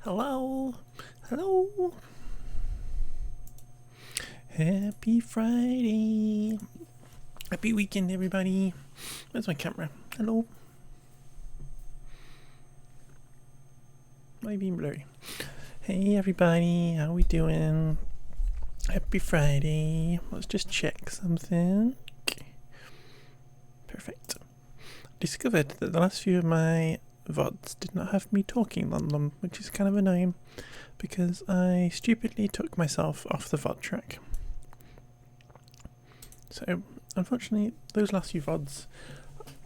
Hello. Hello. Happy Friday. Happy weekend, everybody. Where's my camera? Hello. Might be blurry. Hey, everybody. How we doing? Happy Friday. Let's just check something. Perfect. Discovered that the last few of my VODs did not have me talking on them, which is kind of annoying because I stupidly took myself off the VOD track. So, unfortunately, those last few VODs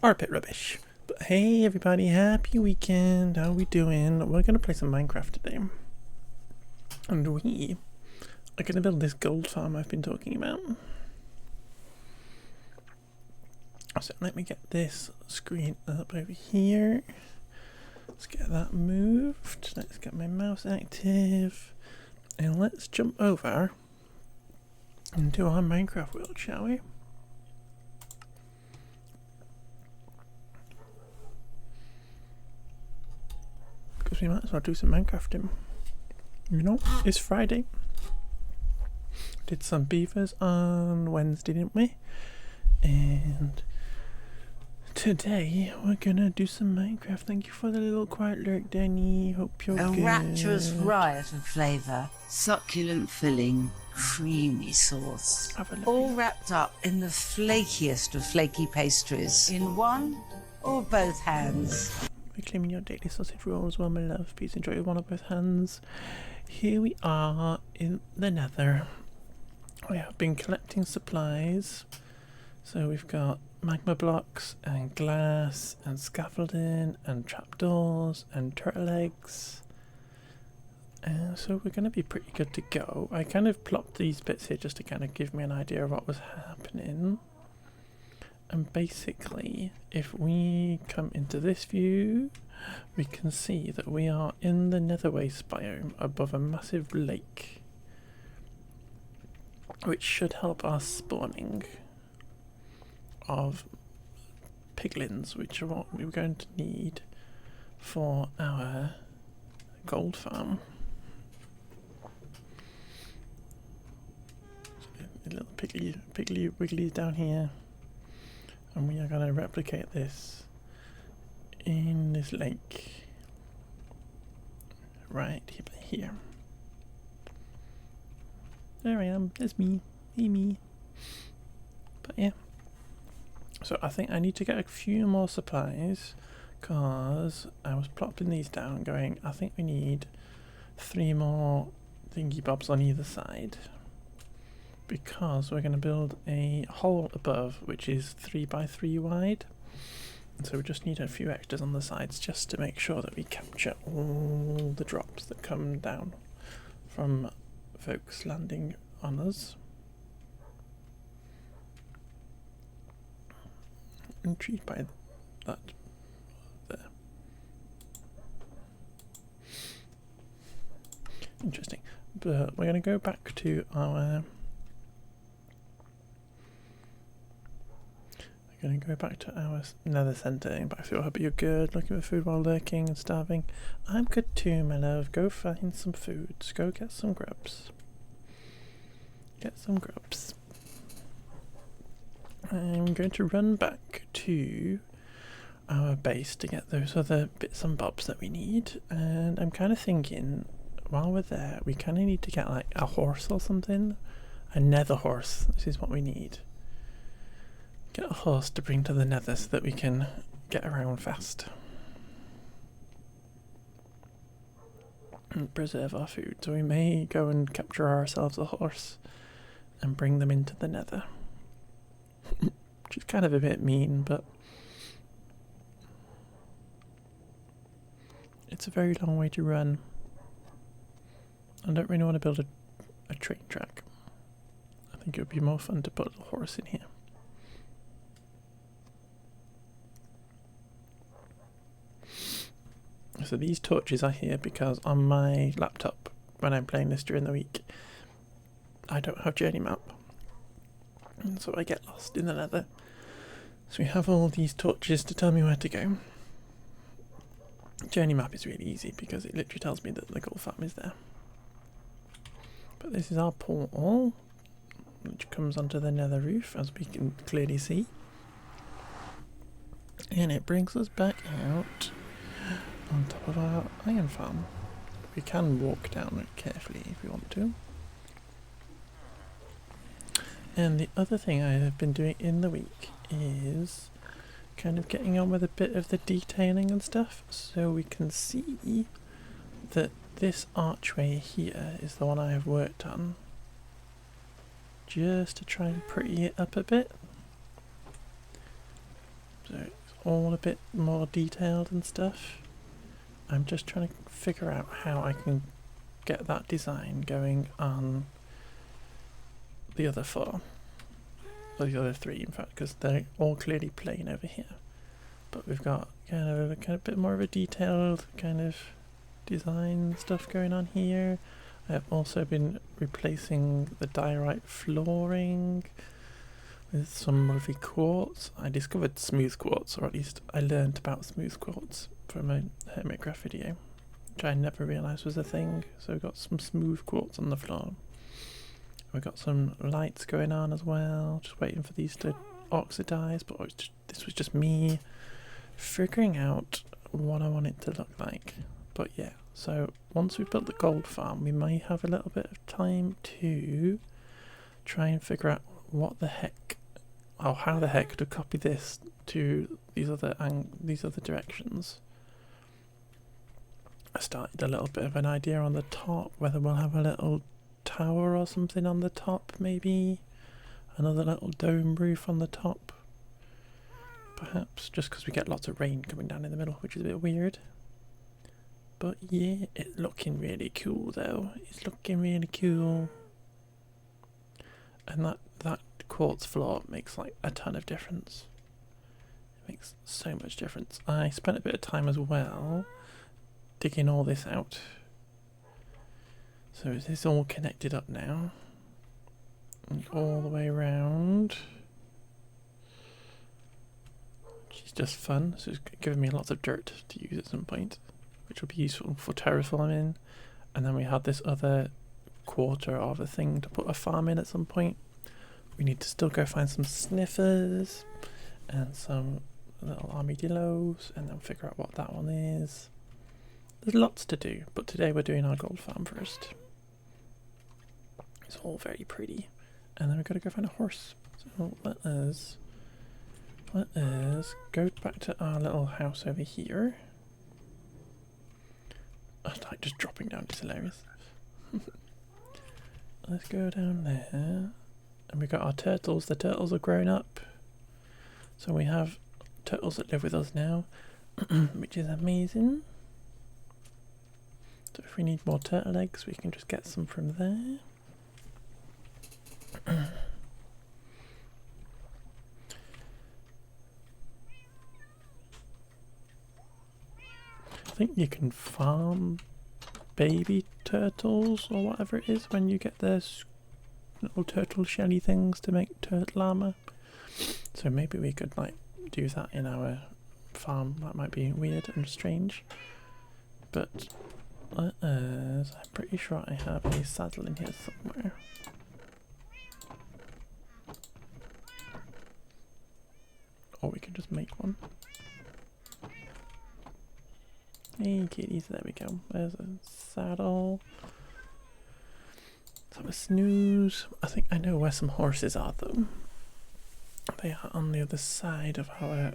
are a bit rubbish. But hey, everybody, happy weekend. How we doing? We're going to play some Minecraft today. And we are going to build this gold farm I've been talking about. So let me get this screen up over here. Let's get that moved. Let's get my mouse active. And let's jump over into our Minecraft world, shall we? Because we might as well do some Minecrafting. You know, it's Friday. Did some beavers on Wednesday, didn't we? And today we're gonna do some Minecraft. Thank you for the little quiet lurk, Danny. Hope you're good. A rapturous riot of flavour, succulent filling, creamy sauce, all wrapped up in the flakiest of flaky pastries in one or both hands. Reclaiming your daily sausage rolls, well, my love. Please enjoy with one or both hands. Here we are in the Nether. We have been collecting supplies. So we've got magma blocks and glass and scaffolding and trapdoors and turtle eggs. And so we're going to be pretty good to go. I kind of plopped these bits here just to kind of give me an idea of what was happening. And basically, if we come into this view, we can see that we are in the Netherwaste biome above a massive lake, which should help our spawning of piglins, which are what we're going to need for our gold farm. So a little piggly wigglies down here, and we are going to replicate this in this lake right here. There I am. There's me. Hey, me. But yeah. So I think I need to get a few more supplies because I was plopping these down going, I think we need 3 more thingy bobs on either side because we're going to build a hole above which is 3 by 3 wide. And so we just need a few extras on the sides just to make sure that we capture all the drops that come down from folks landing on us. Intrigued by that there. Interesting. But we're going to go back to our nether centre and back to. I hope you're good, looking for food while lurking and starving. I'm good too, my love. Go find some foods. Go get some grubs. Get some grubs. I'm going to run back to our base to get those other bits and bobs that we need, and I'm kind of thinking while we're there we kind of need to get like a horse or something, a nether horse. This is what we need. Get a horse to bring to the nether so that we can get around fast and preserve our food. So we may go and capture ourselves a horse and bring them into the nether. Which is kind of a bit mean, but it's a very long way to run. I don't really want to build a train track. I think it would be more fun to put a horse in here. So these torches are here because on my laptop, when I'm playing this during the week, I don't have journey map. And so I get lost in the nether. So we have all these torches to tell me where to go. Journey map is really easy because it literally tells me that the gold farm is there. But this is our portal, which comes onto the nether roof, as we can clearly see. And it brings us back out on top of our iron farm. We can walk down it carefully if we want to. And the other thing I have been doing in the week is kind of getting on with a bit of the detailing and stuff, so we can see that this archway here is the one I have worked on, just to try and pretty it up a bit. So it's all a bit more detailed and stuff. I'm just trying to figure out how I can get that design going on the other four, or the other three in fact, because they're all clearly plain over here. But we've got kind of a bit more of a detailed kind of design stuff going on here. I have also been replacing the diorite flooring with some lovely quartz. I discovered smooth quartz, or at least I learned about smooth quartz from a Hermitcraft video, which I never realised was a thing. So we've got some smooth quartz on the floor. We've got some lights going on as well, just waiting for these to oxidize, but this was just me figuring out what I want it to look like. But yeah, so once we've built the gold farm, we may have a little bit of time to try and figure out what the heck, or how the heck to copy this to these other directions. I started a little bit of an idea on the top, whether we'll have a little tower or something on the top, maybe another little dome roof on the top, perhaps, just because we get lots of rain coming down in the middle, which is a bit weird. But yeah, it's looking really cool though. It's looking really cool. And that quartz floor makes like a ton of difference. It makes so much difference. I spent a bit of time as well digging all this out. So is this all connected up now? And all the way around. Which is just fun. So it's giving me lots of dirt to use at some point, which will be useful for terraforming. And then we had this other quarter of a thing to put a farm in at some point. We need to still go find some sniffers and some little armadillos and then figure out what that one is. There's lots to do, but today we're doing our gold farm first. It's all very pretty. And then we've got to go find a horse. So let us go back to our little house over here. I like just dropping down, it's hilarious. Let's go down there. And we've got our turtles. The turtles are grown up. So we have turtles that live with us now, which is amazing. So if we need more turtle eggs, we can just get some from there. I think you can farm baby turtles or whatever it is when you get their little turtle shelly things to make turtle armor. So maybe we could like do that in our farm. That might be weird and strange, but I'm pretty sure I have a saddle in here somewhere. Or we can just make one. Hey kitties, there we go. There's a saddle. Let's have a snooze. I think I know where some horses are though. They are on the other side of our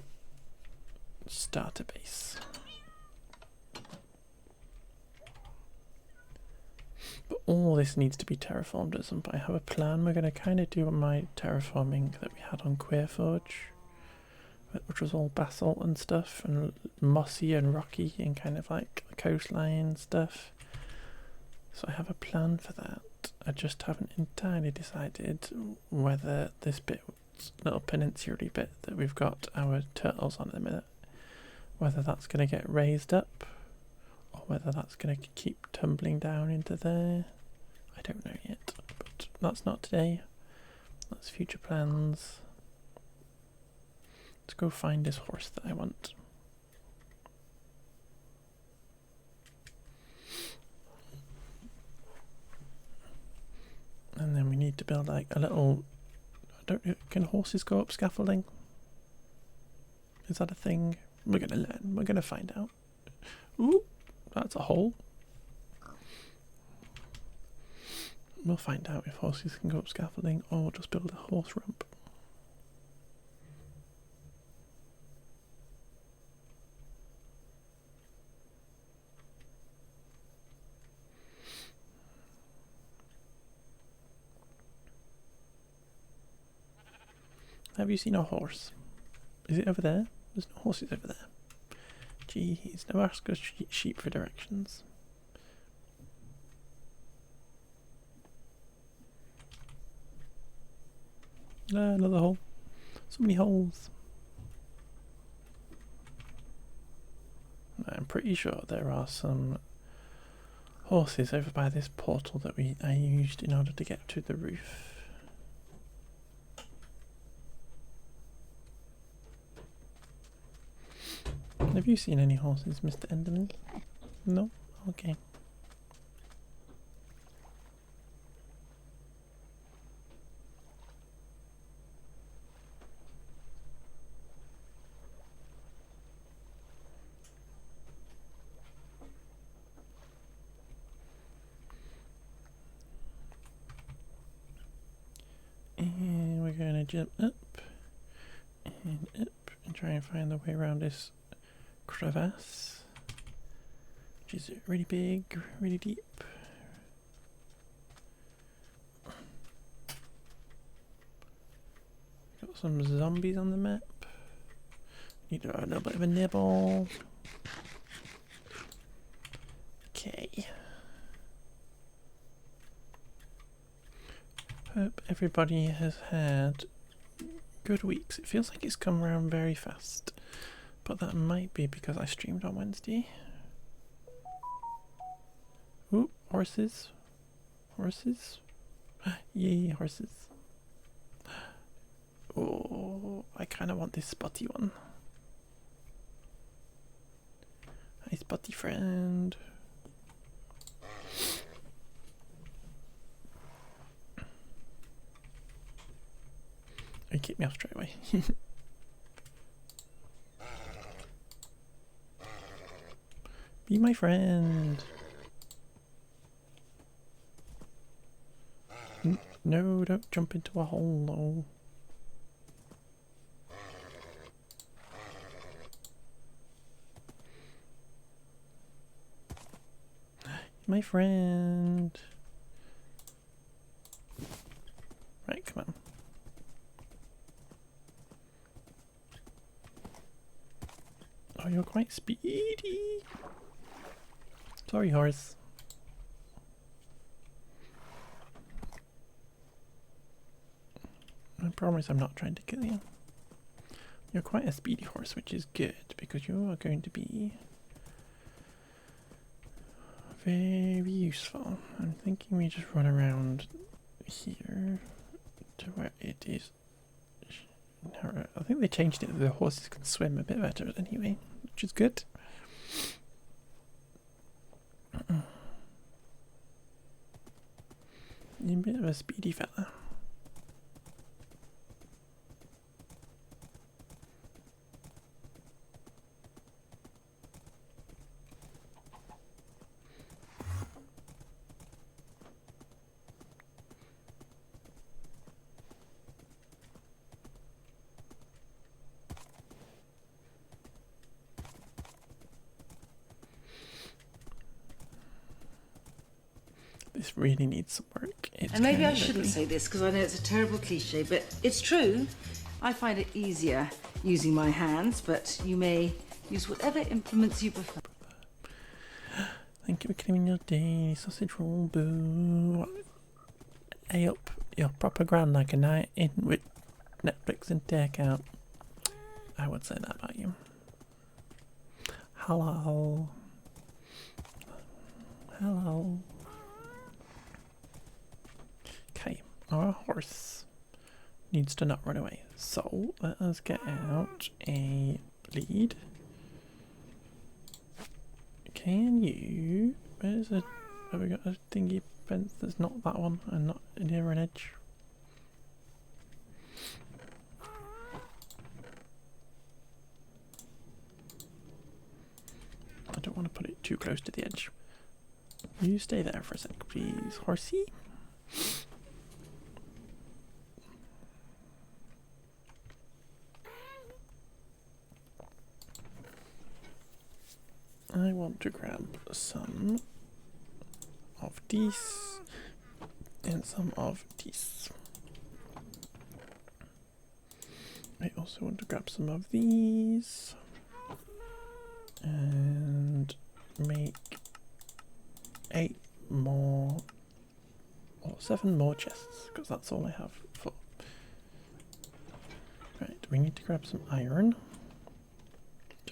starter base. But all this needs to be terraformed at some point. I have a plan. We're going to kind of do my terraforming that we had on Queerforge, which was all basalt and stuff, and mossy and rocky and kind of like coastline stuff. So I have a plan for that. I just haven't entirely decided whether this bit, little peninsular bit that we've got our turtles on at the minute, whether that's going to get raised up or whether that's going to keep tumbling down into there. I don't know yet, but that's not today. That's future plans. Let's go find this horse that I want. build like a little, I don't know, can horses go up scaffolding? Is that a thing? We're gonna learn, we're gonna find out. Ooh, that's a hole. We'll find out if horses can go up scaffolding or just build a horse ramp. Have you seen a horse? Is it over there? There's no horses over there. Jeez, never ask a sheep for directions. Another hole. So many holes. I'm pretty sure there are some horses over by this portal that I used in order to get to the roof. Have you seen any horses, Mr. Enderman? No? Okay. And we're going to jump up and try and find the way around this crevasse, which is really big, really deep. Got some zombies on the map. Need a little bit of a nibble. Okay. Hope everybody has had good weeks. It feels like it's come around very fast, but that might be because I streamed on Wednesday. Ooh, horses. Horses. Yay, horses. Oh, I kind of want this spotty one. Hi, spotty friend. You keep me off straight away. Be my friend. No, don't jump into a hole, no. My friend. Right, come on. Oh, you're quite speedy. Sorry, horse. I promise I'm not trying to kill you. You're quite a speedy horse, which is good, because you are going to be very useful. I'm thinking we just run around here to where it is. I think they changed it so the horses can swim a bit better anyway, which is good. You're a bit of a speedy fella. This really needs some work. And maybe I shouldn't say this because I know it's a terrible cliche, but it's true. I find it easier using my hands, but you may use whatever implements you prefer. Thank you for claiming your day, sausage roll, boo. Hey up, you're proper grand like a night in with Netflix and takeout. I would say that about you. Hello. Hello. Okay, our horse needs to not run away. So let us get out a lead. Can you? Where's a? Have we got a thingy fence that's not that one and not near an edge? I don't want to put it too close to the edge. You stay there for a sec, please, horsey. I want to grab some of these and some of these. I also want to grab some of these and make 8 more or 7 more chests, because that's all I have for. Right, we need to grab some iron.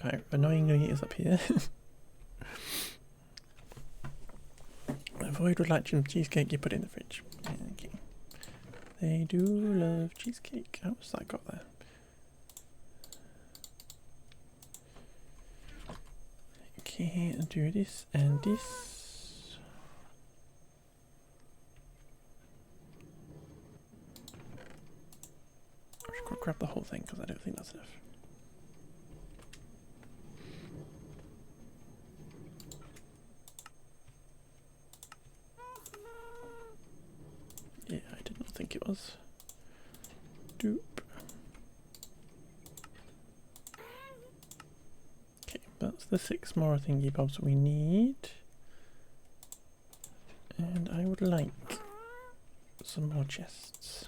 Which annoyingly is up here. Avoid would like some cheesecake you put in the fridge. Okay. They do love cheesecake. How was that got there? Okay, and do this and this. I should grab the whole thing because I don't think that's enough. Yeah, I did not think it was. Doop. Okay, that's the 6 more thingy bobs we need. And I would like some more chests.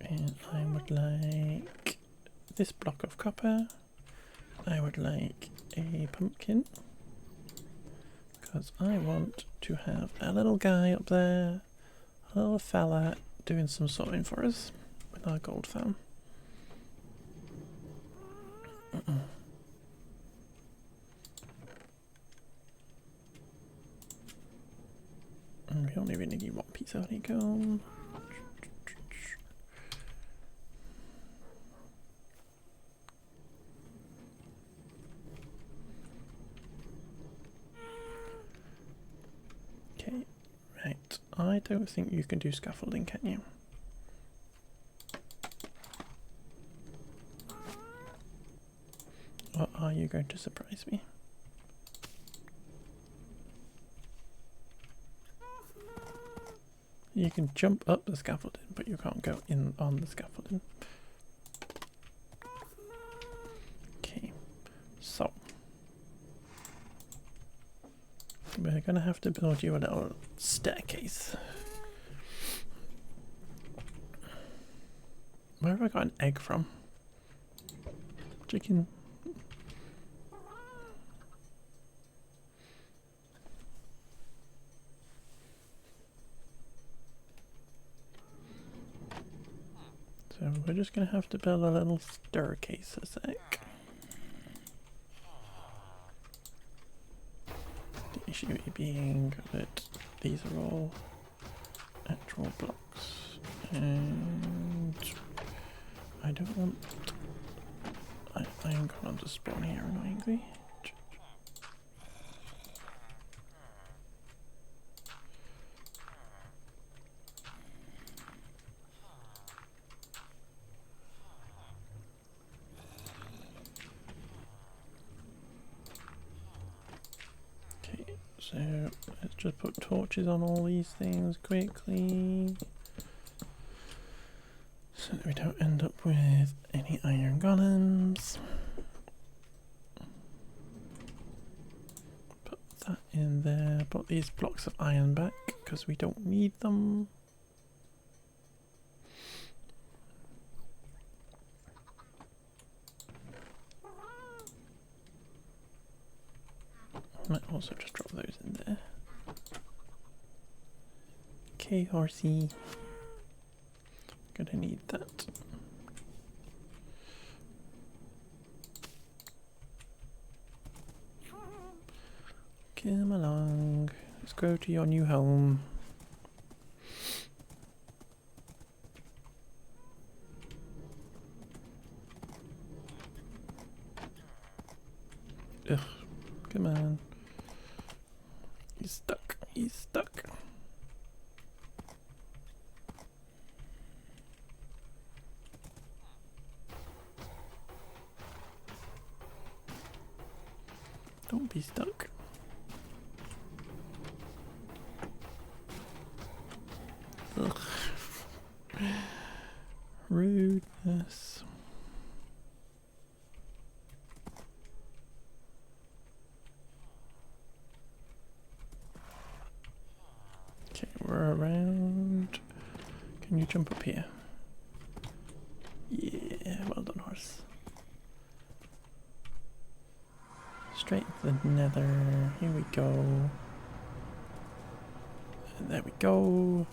And I would like this block of copper. I would like a pumpkin. Because I want to have a little guy up there, a little fella doing some sorting for us with our gold farm. And we only really need 1 piece of honeycomb. Okay, right. I don't think you can do scaffolding, can you? Or are you going to surprise me? You can jump up the scaffolding, but you can't go in on the scaffolding. Okay, so we're gonna have to build you a little staircase. Where have I got an egg from? Chicken. So we're just going to have to build a little staircase a sec. The issue being that these are all actual blocks. And I don't want iron columns to spawn here annoyingly. So let's just put torches on all these things quickly so that we don't end up with any iron golems. Put that in there, put these blocks of iron back because we don't need them. Might also just drop those in there. Okay, horsey. Gonna need that. Come along. Let's go to your new home. Ugh, come on. He's stuck. He's stuck. Don't be stuck. Ugh. Rudeness. Okay, we're around. Can you jump up here? Yeah, well done, horse. Straight to the nether. Here we go. And there we go.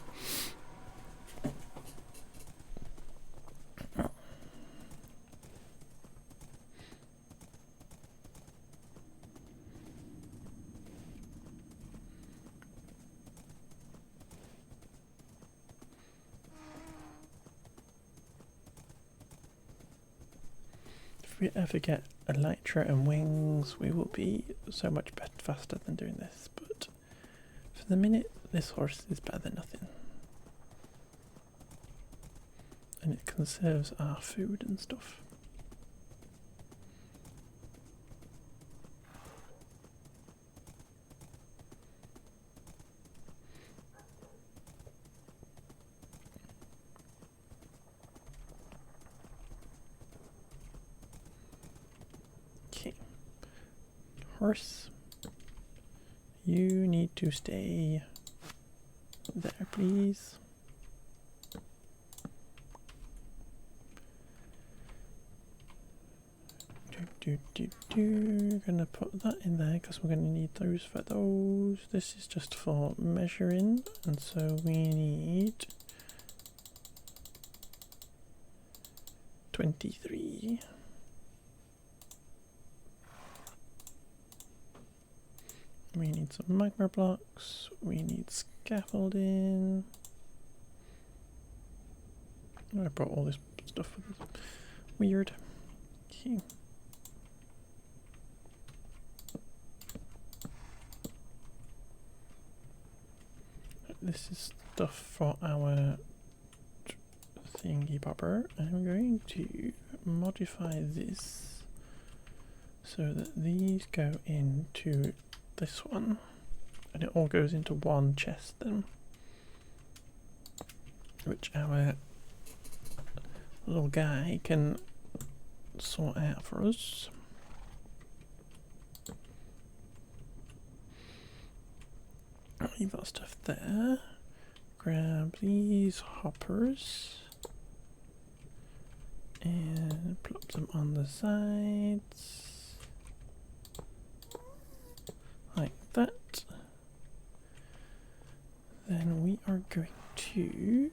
If we ever get elytra and wings, we will be so much faster than doing this, but for the minute, this horse is better than nothing. And it conserves our food and stuff. Okay. Horse, you need to stay there, please. Gonna put that in there because we're gonna need those for those. This is just for measuring, and so we need 23. We need some magma blocks. We need scaffolding. I brought all this stuff with us. Weird. Okay. This is stuff for our thingy bobber. I'm going to modify this so that these go into this one, and it all goes into one chest then, which our little guy can sort out for us. Leave that stuff there. Grab these hoppers and plop them on the sides like that. Then we are going to,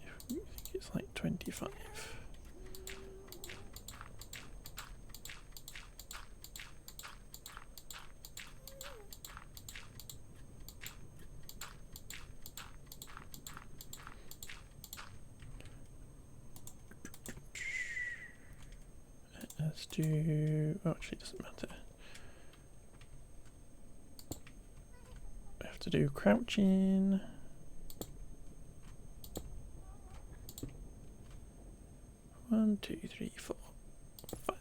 I think it's like 25. Let's do, oh, actually it doesn't matter. We have to do crouching. One, two, three, four, 5.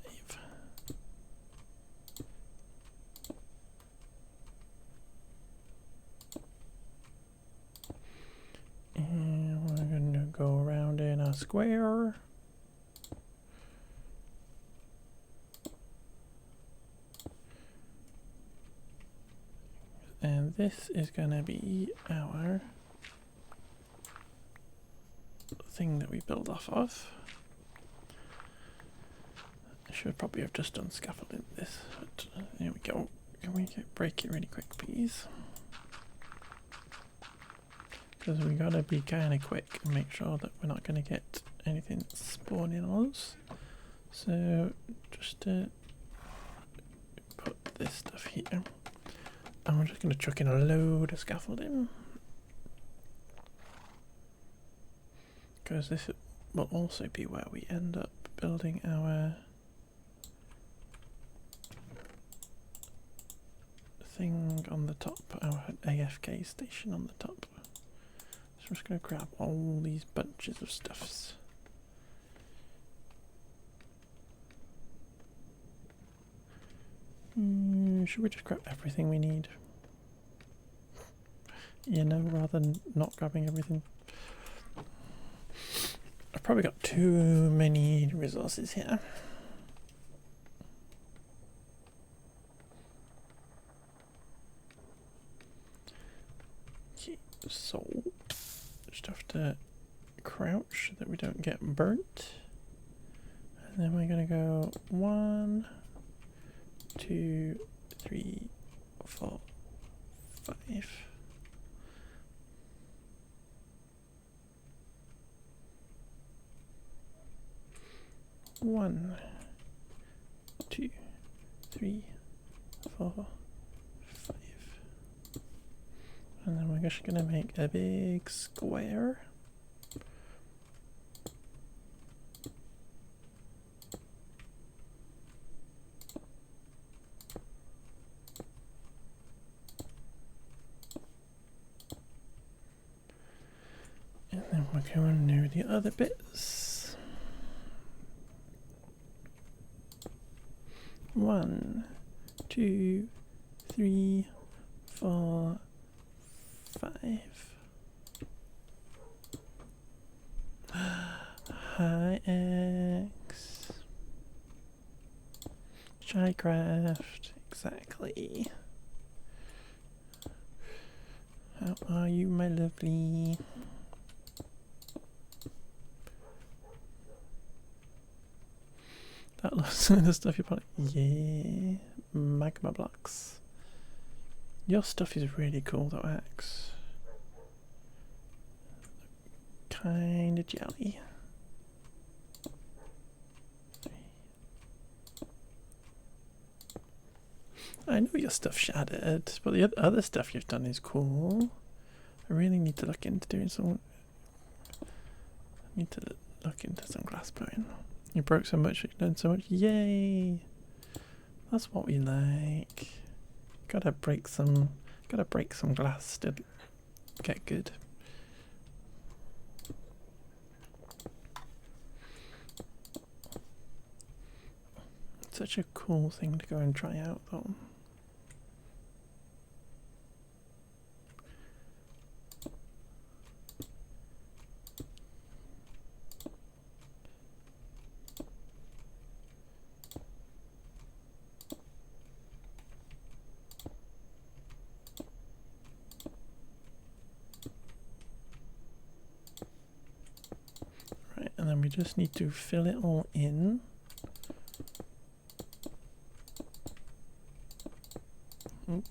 And we're going to go around in a square. And this is going to be our thing that we build off of. I should probably have just done scaffolding this, but there we go. Can we break it really quick, please? Because we gotta be kind of quick and make sure that we're not going to get anything spawning on us. So just to put this stuff here. And we're just going to chuck in a load of scaffolding, because this will also be where we end up building our thing on the top, our AFK station on the top. So we're just going to grab all these bunches of stuffs. should we just grab everything we need? You know, rather than not grabbing everything. I've probably got too many resources here. Okay, so just have to crouch so that we don't get burnt. And then we're gonna go 1, 2, 3, 4, 5. One, 2, 3, 4, 5. And then we're just gonna make a big square. And then we're going to do the other bits. 1, 2, 3, 4, 5. Hi X. ShyCraft, exactly. How are you, my lovely? That looks some of the stuff you probably. Yeah, magma blocks. Your stuff is really cool though, Axe. Kinda jelly. I know your stuff shattered, but the other stuff you've done is cool. I really need to look into doing some. I need to look into some glass blowing. You broke so much, you've done so much. Yay! That's what we like. Gotta break some glass to get good. Such a cool thing to go and try out, though. Right, and then we just need to fill it all in. Oop.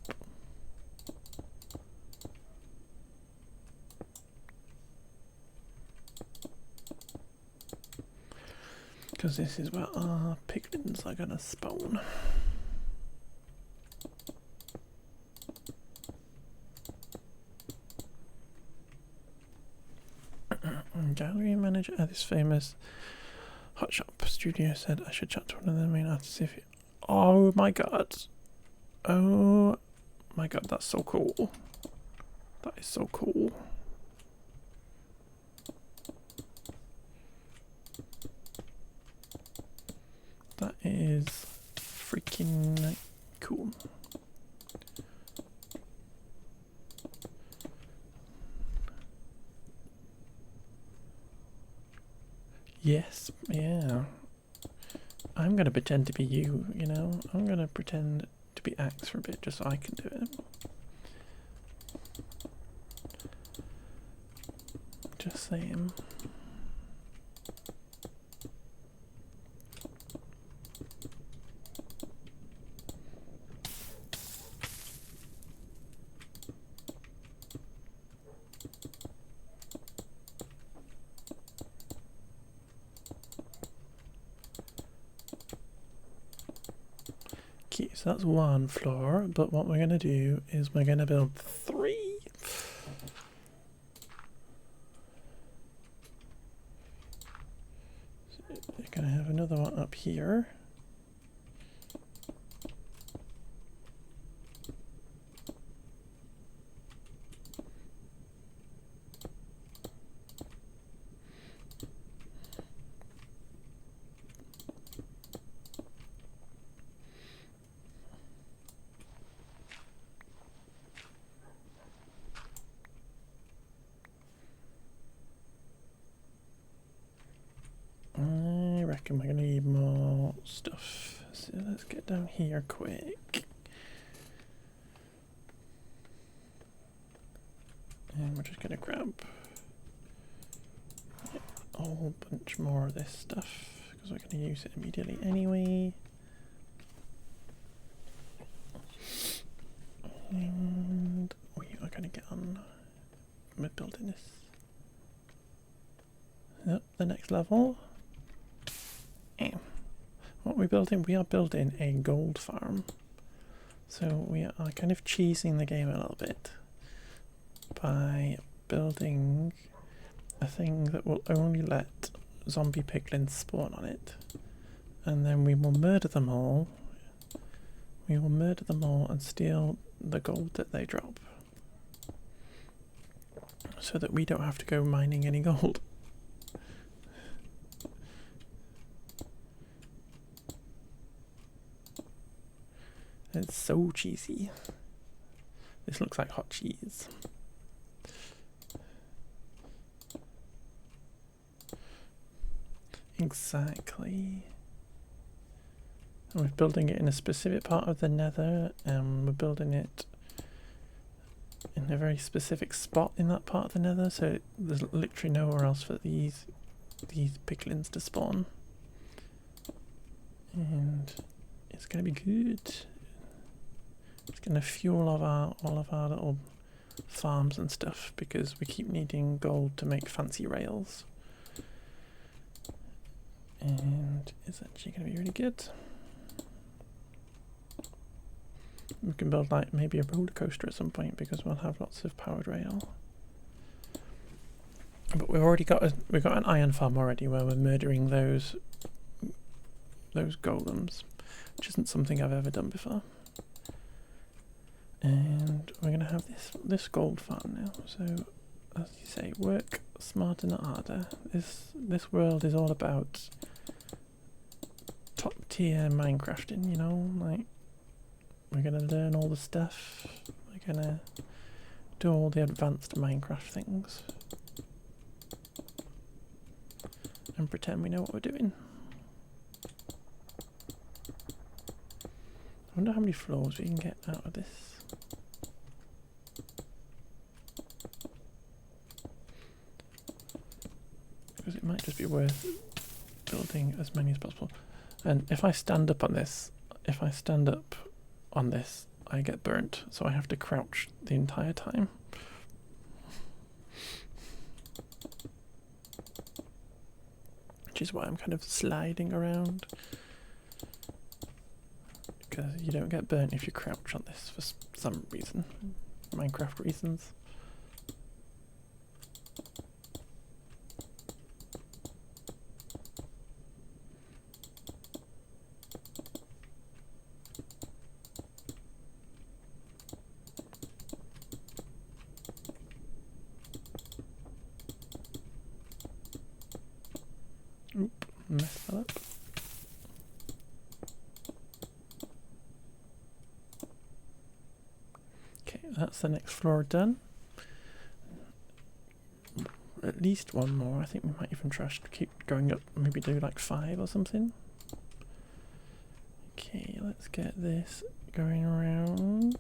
Because this is where our piglins are gonna spawn. Gallery manager at this famous hot shop studio said I should chat to one of the main artists if you. Oh my god. Oh my god, that's so cool. That is so cool. That is freaking cool. Yes, yeah. I'm gonna pretend to be you, you know? I'm gonna pretend to be Axe for a bit just so I can do it. Just saying. Okay, so that's one floor, but what we're going to do is we're going to build 3. So we're going to have another one up here. stuff. So let's get down here quick. And we're just going to grab a whole bunch more of this stuff because we're going to use it immediately anyway. And we are going to get on with building this. Yep, the next level. What are we building? We are building a gold farm. So we are kind of cheesing the game a little bit by building a thing that will only let zombie piglins spawn on it. And then we will murder them all. We will murder them all and steal the gold that they drop. So that we don't have to go mining any gold. It's so cheesy. This looks like hot cheese. Exactly. And we're building it in a specific part of the nether, and we're building it in a very specific spot in that part of the nether, so there's literally nowhere else for these piglins to spawn. And it's gonna be good. It's gonna fuel all of our little farms and stuff because we keep needing gold to make fancy rails. And it's actually gonna be really good. We can build like maybe a roller coaster at some point because we'll have lots of powered rail. But we've got an iron farm already where we're murdering those golems, which isn't something I've ever done before. And we're gonna have this gold farm now. So as you say, work smarter not harder. This world is all about top tier Minecrafting, you know, like we're gonna learn all the stuff, we're gonna do all the advanced Minecraft things and pretend we know what we're doing. I wonder how many floors we can get out of this. Because it might just be worth building as many as possible. And if I stand up on this, I get burnt, so I have to crouch the entire time. Which is why I'm kind of sliding around. Because you don't get burnt if you crouch on this for some reason. Minecraft reasons. Oop, messed that up. Okay, that's the next floor done. At least one more. I think we might even try to keep going up, maybe do like 5 or something. Okay, let's get this going around.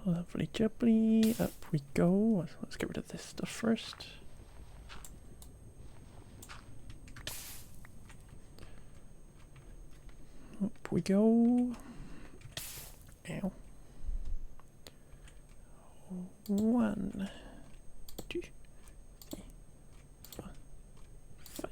Lovely jubbly, up we go. Let's get rid of this stuff first. Up we go. Ow. 1, 2, 3, 4, 5.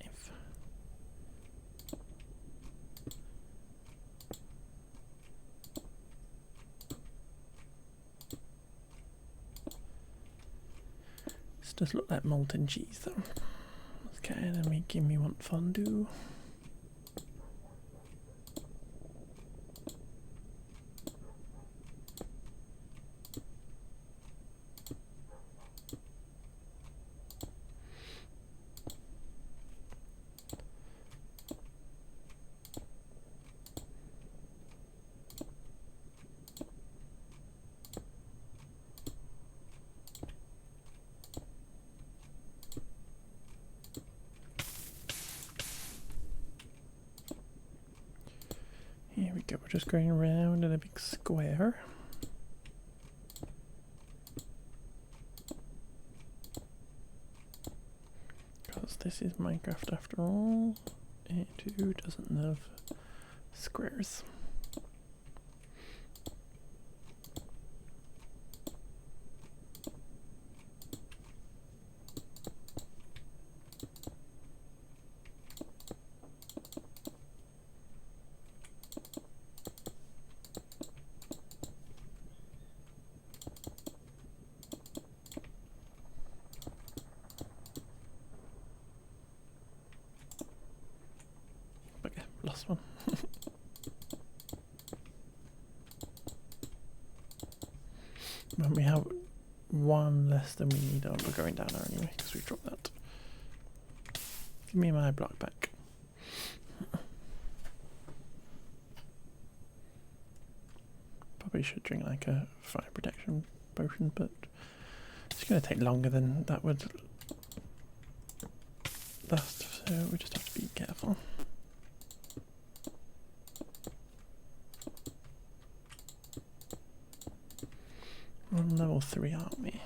This does look like molten cheese though. It's kind of making me want fondue. go, we're just going around in a big square. Because this is Minecraft after all. And who doesn't love squares? Lost one. When we have one less than we need, we're going down there anyway because we dropped that. Give me my block back. Probably should drink like a fire protection potion, but it's going to take longer than that would last, so we just have to be careful. We're on level 3, aren't we?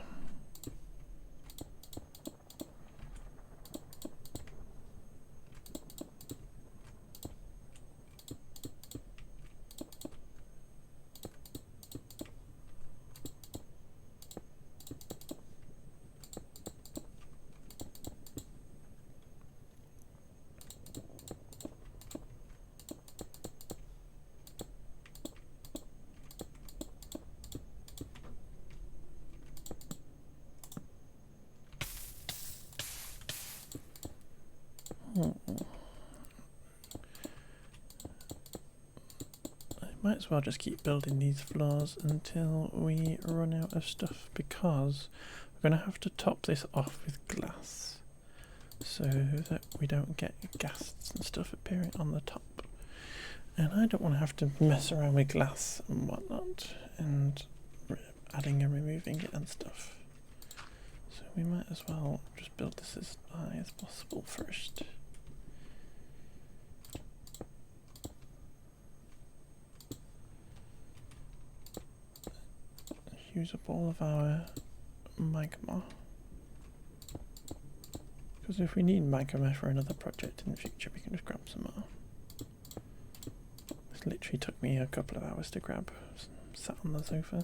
I might as well just keep building these floors until we run out of stuff, because we're going to have to top this off with glass so that we don't get ghasts and stuff appearing on the top. And I don't want to have to mess around with glass and whatnot and adding and removing it and stuff. So we might as well just build this as high as possible first. Use up all of our magma, because if we need magma for another project in the future, we can just grab some more. This literally took me a couple of hours to grab, sat on the sofa.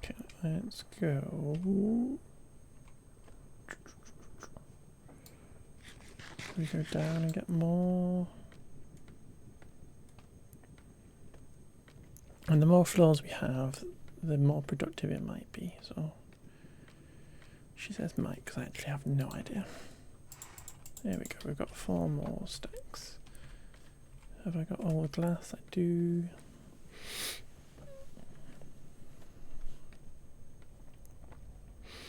Okay, let's go. We go down and get more. And the more floors we have, the more productive it might be. So she says might, because I actually have no idea. There we go, we've got 4 more stacks. Have I got all the glass? I do.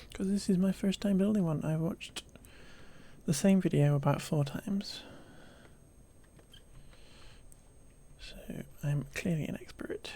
Because this is my first time building one. I watched the same video about 4 times, so I'm clearly an expert.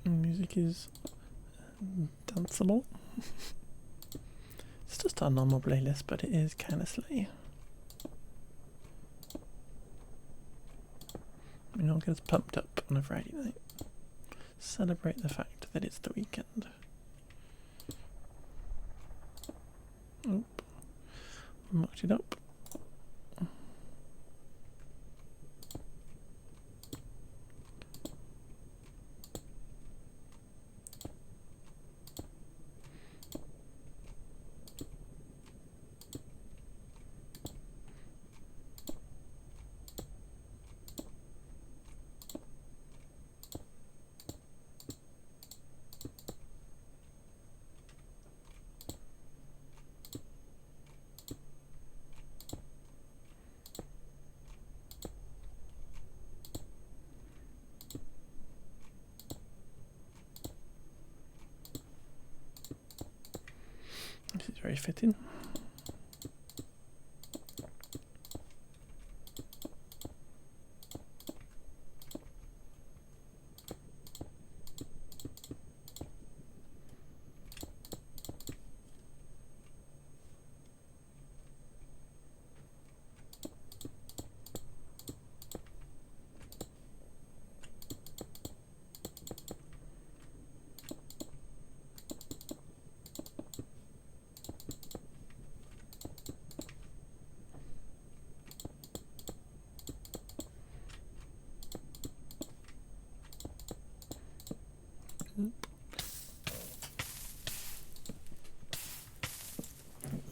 Music is danceable. It's just our normal playlist, but it is kind of slay. It all gets pumped up on a Friday night. Celebrate the fact that it's the weekend. Oh, mucked it up. This is very fitting.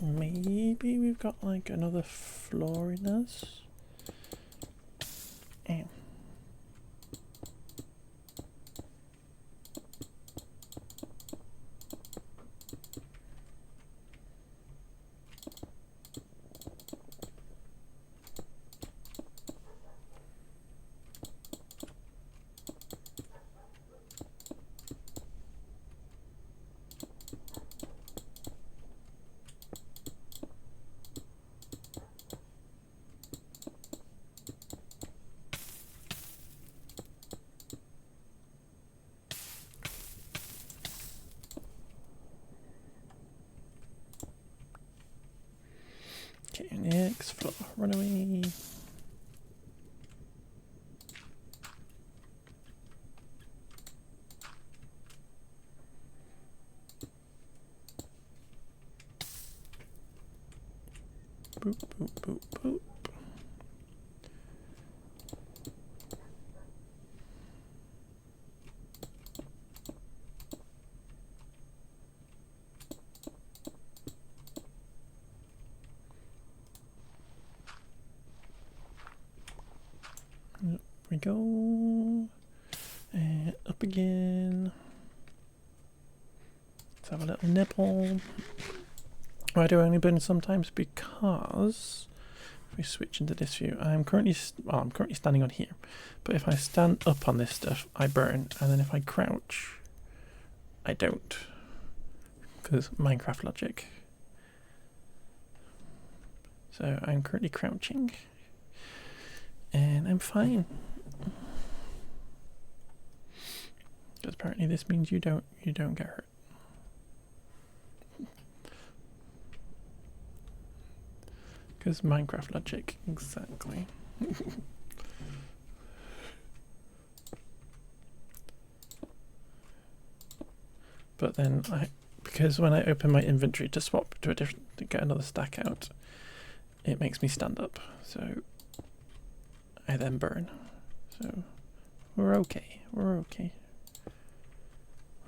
Maybe we've got like another floor in us. Ow. Okay, next floor. Run away. Boop, boop, boop, boop. Up we go. And up again. Let's have a little nibble. Why do I only burn sometimes? Because if we switch into this view, I'm currently standing on here, but if I stand up on this stuff, I burn, and then if I crouch, I don't, because Minecraft logic. So I'm currently crouching, and I'm fine, because apparently this means you don't get hurt. Because Minecraft logic, exactly. But then because when I open my inventory to swap to to get another stack out, it makes me stand up. So I then burn. So we're okay. We're okay.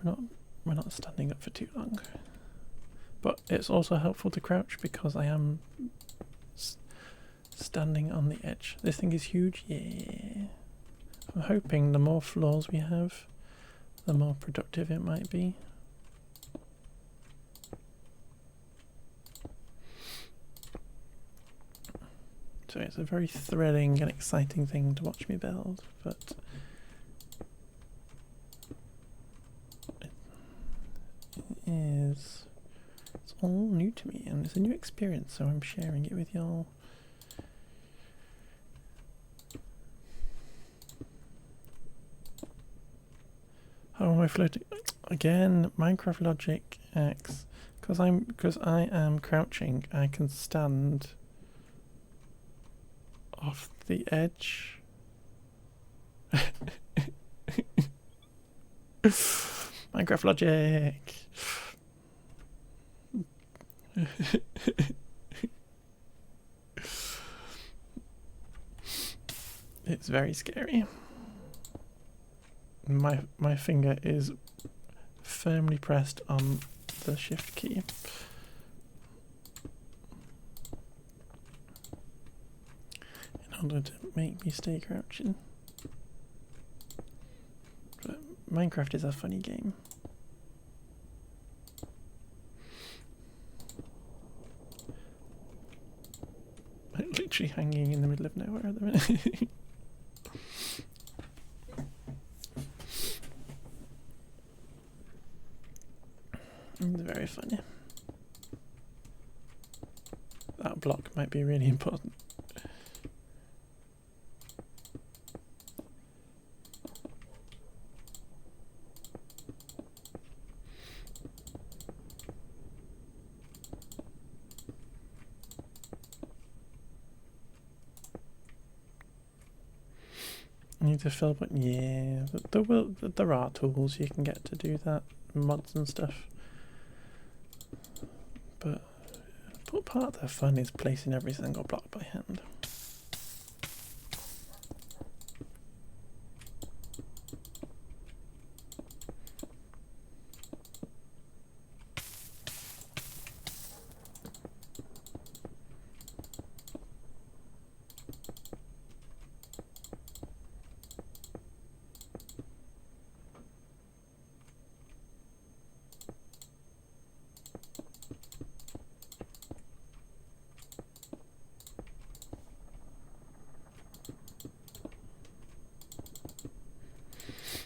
We're not standing up for too long. But it's also helpful to crouch because I am standing on the edge. This thing is huge. Yeah. I'm hoping the more floors we have, the more productive it might be. So it's a very thrilling and exciting thing to watch me build, but it's all new to me and it's a new experience, so I'm sharing it with y'all. How am I floating? Again, Minecraft logic X. Because I am crouching, I can stand off the edge. Minecraft logic. It's very scary. My finger is firmly pressed on the shift key. In order to make me stay crouching. But Minecraft is a funny game. I'm literally hanging in the middle of nowhere at the minute. It's very funny. that block might be really important. Need to fill, but yeah, there are tools you can get to do that, mods and stuff. But part of the fun is placing every single block by hand.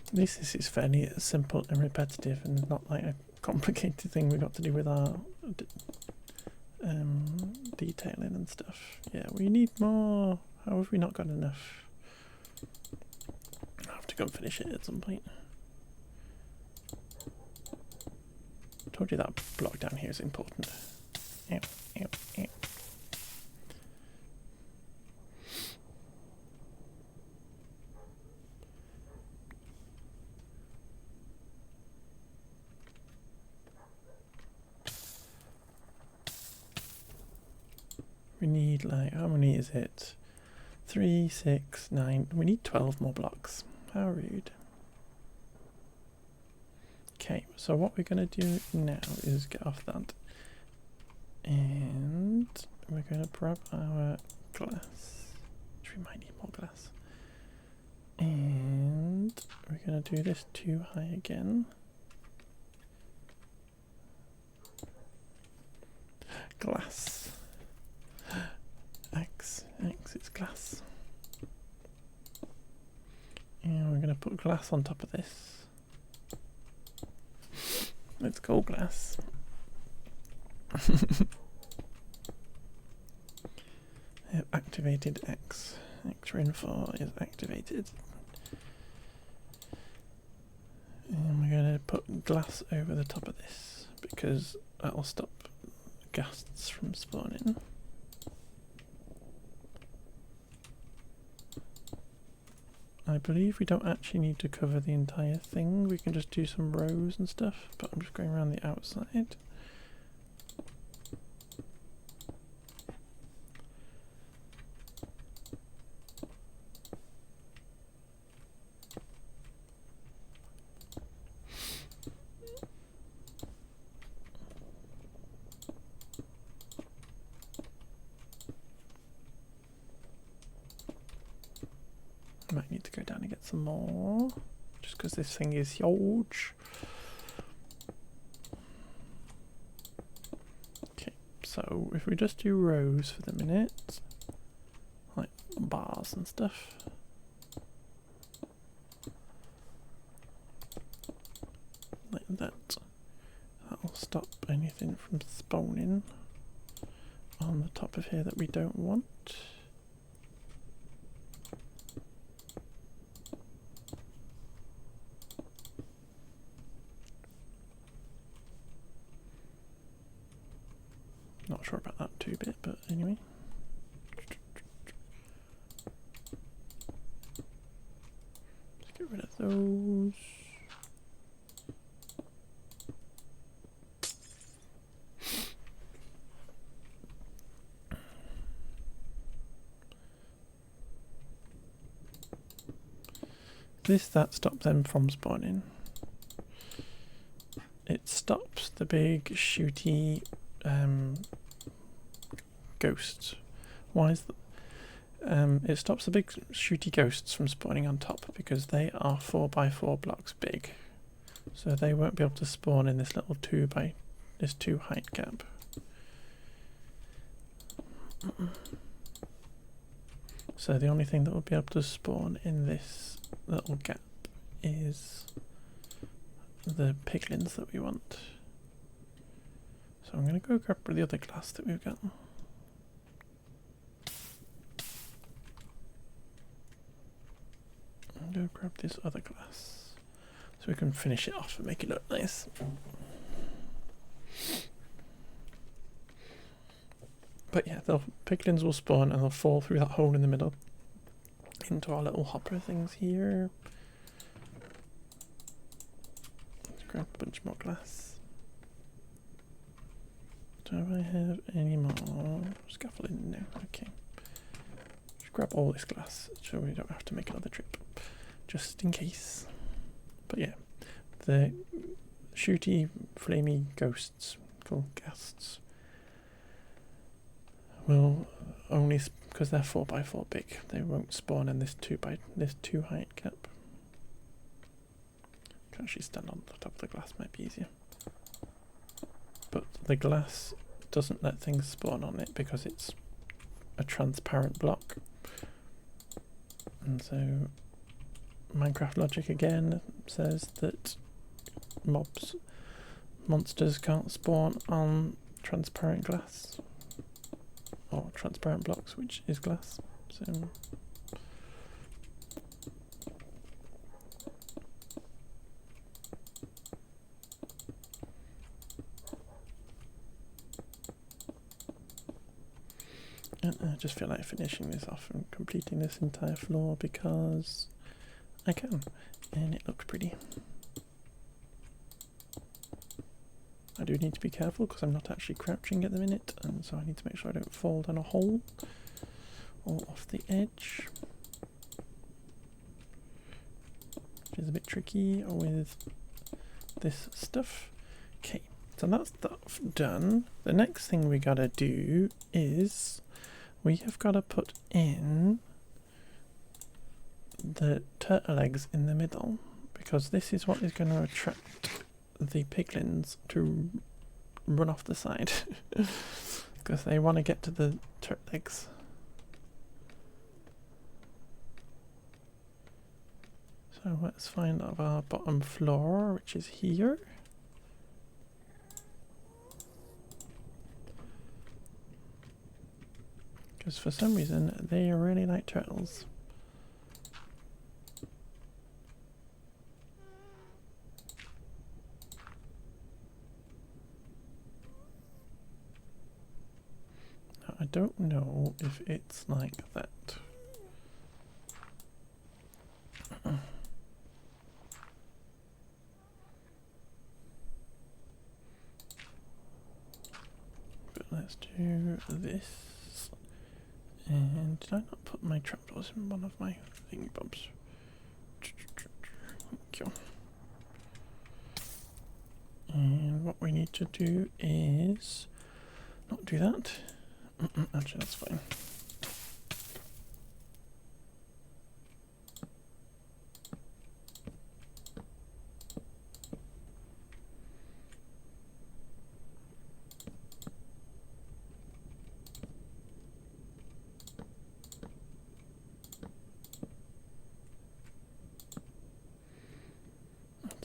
At least this is fairly simple and repetitive and not like a complicated thing we've got to do with our detailing and stuff. Yeah, we need more. How have we not got enough? I'll have to go and finish it at some point. Told you that block down here is important. Ew, ew, ew. We need, like, how many is it? 3, 6, 9. We need 12 more blocks. How rude. Okay, so what we're going to do now is get off that. And we're going to grab our glass. Which we might need more glass. And we're going to do this too high again. Glass. X, it's glass. And we're going to put glass on top of this. It's called glass. Activated X. X-Rin4 is activated. And we're going to put glass over the top of this because that'll stop ghasts from spawning. I believe we don't actually need to cover the entire thing, we can just do some rows and stuff, but I'm just going around the outside. Might need to go down and get some more, just because this thing is huge. Okay, so if we just do rows for the minute, like bars and stuff. Like that. That'll stop anything from spawning on the top of here that we don't want. Not sure about that 2-bit, but anyway. Let's get rid of those. That stops them from spawning. It stops the big shooty ghosts. Why is that? It stops the big shooty ghosts from spawning on top because they are 4x4 blocks big, so they won't be able to spawn in this little 2 height gap. So the only thing that will be able to spawn in this little gap is the piglins that we want. So I'm going to go grab the other glass that we've got. I'm going to grab this other glass so we can finish it off and make it look nice. But yeah, the piglins will spawn and they'll fall through that hole in the middle into our little hopper things here. Let's grab a bunch more glass. Do I have any more scaffolding? No, okay. Just grab all this glass so we don't have to make another trip, just in case. But yeah, the shooty, flamey ghosts, called ghasts, will only, because they're 4x4 big, they won't spawn in this 2 height cap. Can actually stand on the top of the glass, might be easier. But the glass doesn't let things spawn on it because it's a transparent block. And so Minecraft logic again says that monsters can't spawn on transparent glass. Or transparent blocks, which is glass. So and I just feel like finishing this off and completing this entire floor because I can, and it looks pretty. I do need to be careful because I'm not actually crouching at the minute, and so I need to make sure I don't fall down a hole or off the edge, which is a bit tricky with this stuff. Okay, so that's that done. The next thing we gotta do is we have gotta put in the turtle eggs in the middle, because this is what is going to attract the piglins to run off the side because they want to get to the turtle eggs. So let's find our bottom floor, which is here. Because for some reason they really like turtles. I don't know if it's like that. But let's do this. And did I not put my trapdoors in one of my thingy bobs? Okay. And what we need to do is not do that. Actually, that's fine.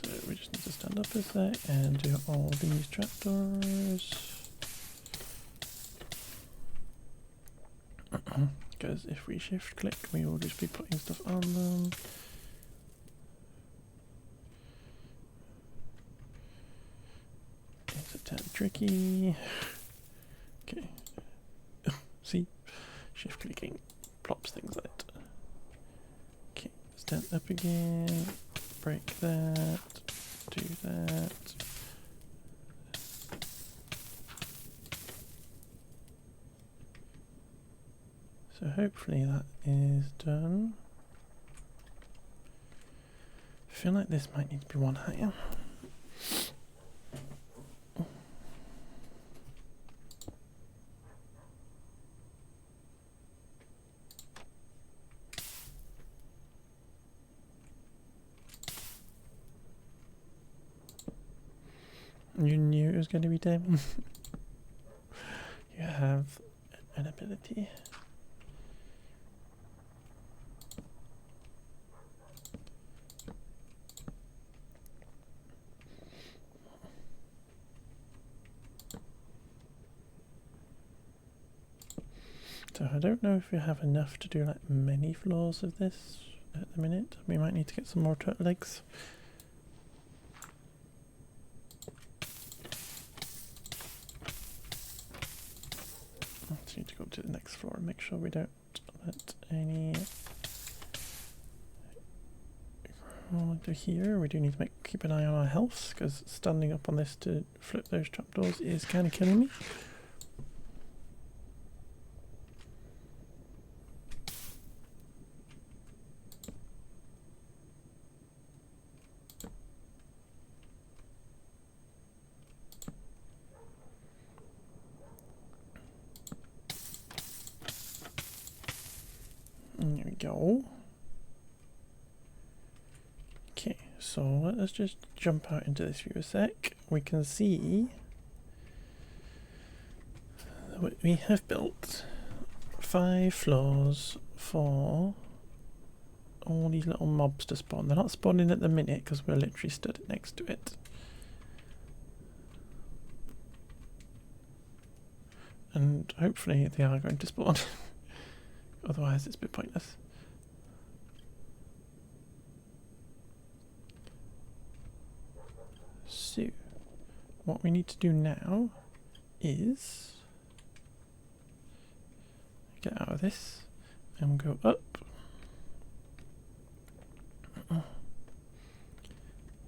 So we just need to stand up a sec and do all these trapdoors. Because if we shift click, we will just be putting stuff on them. It's a tad tricky. Okay. See? Shift clicking plops things like it. Okay, stand up again. Break that. Do that. So hopefully that is done. I feel like this might need to be one higher. You knew it was going to be dim. You have an ability. So I don't know if you have enough to do like many floors of this at the minute. We might need to get some more turtle eggs. I just need to go to the next floor and make sure we don't let any into here. We do need to keep an eye on our health, because standing up on this to flip those trapdoors is kind of killing me. There we go. Okay, so let us just jump out into this view a sec. We can see that we have built 5 floors for all these little mobs to spawn. They're not spawning at the minute because we're literally stood next to it. And hopefully they are going to spawn. Otherwise it's a bit pointless. So, what we need to do now is get out of this and go up.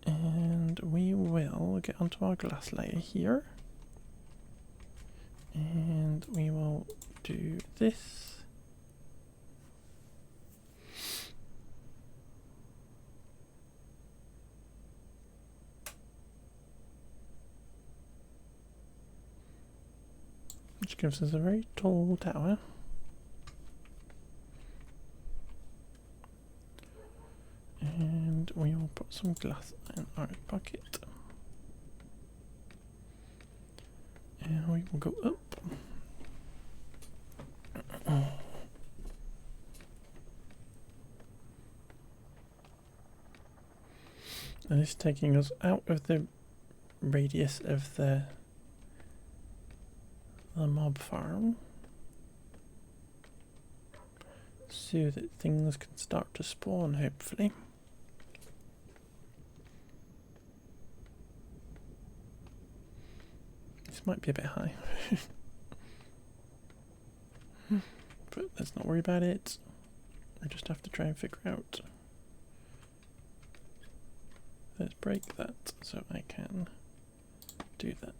And we will get onto our glass layer here. And we will do this. Which gives us a very tall tower. And we will put some glass in our bucket. And we will go up. And this is taking us out of the radius of the mob farm, so that things can start to spawn, hopefully. This might be a bit high. But let's not worry about it. We just have to try and figure out. Let's break that so I can do that.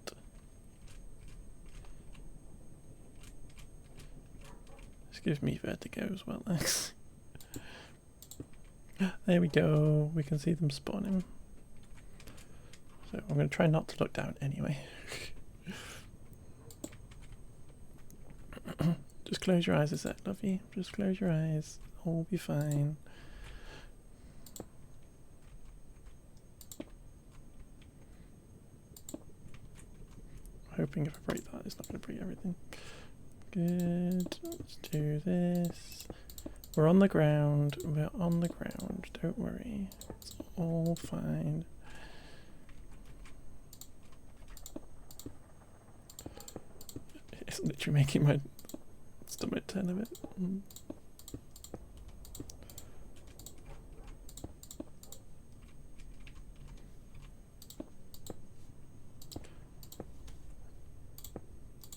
This gives me vertigo as well. There we go. We can see them spawning. So I'm going to try not to look down anyway. Just close your eyes a sec, lovey. Just close your eyes. All will be fine. Hoping if I break that, it's not going to break everything. Good. Let's do this. We're on the ground. We're on the ground. Don't worry. It's all fine. It's literally making my stomach turn a bit.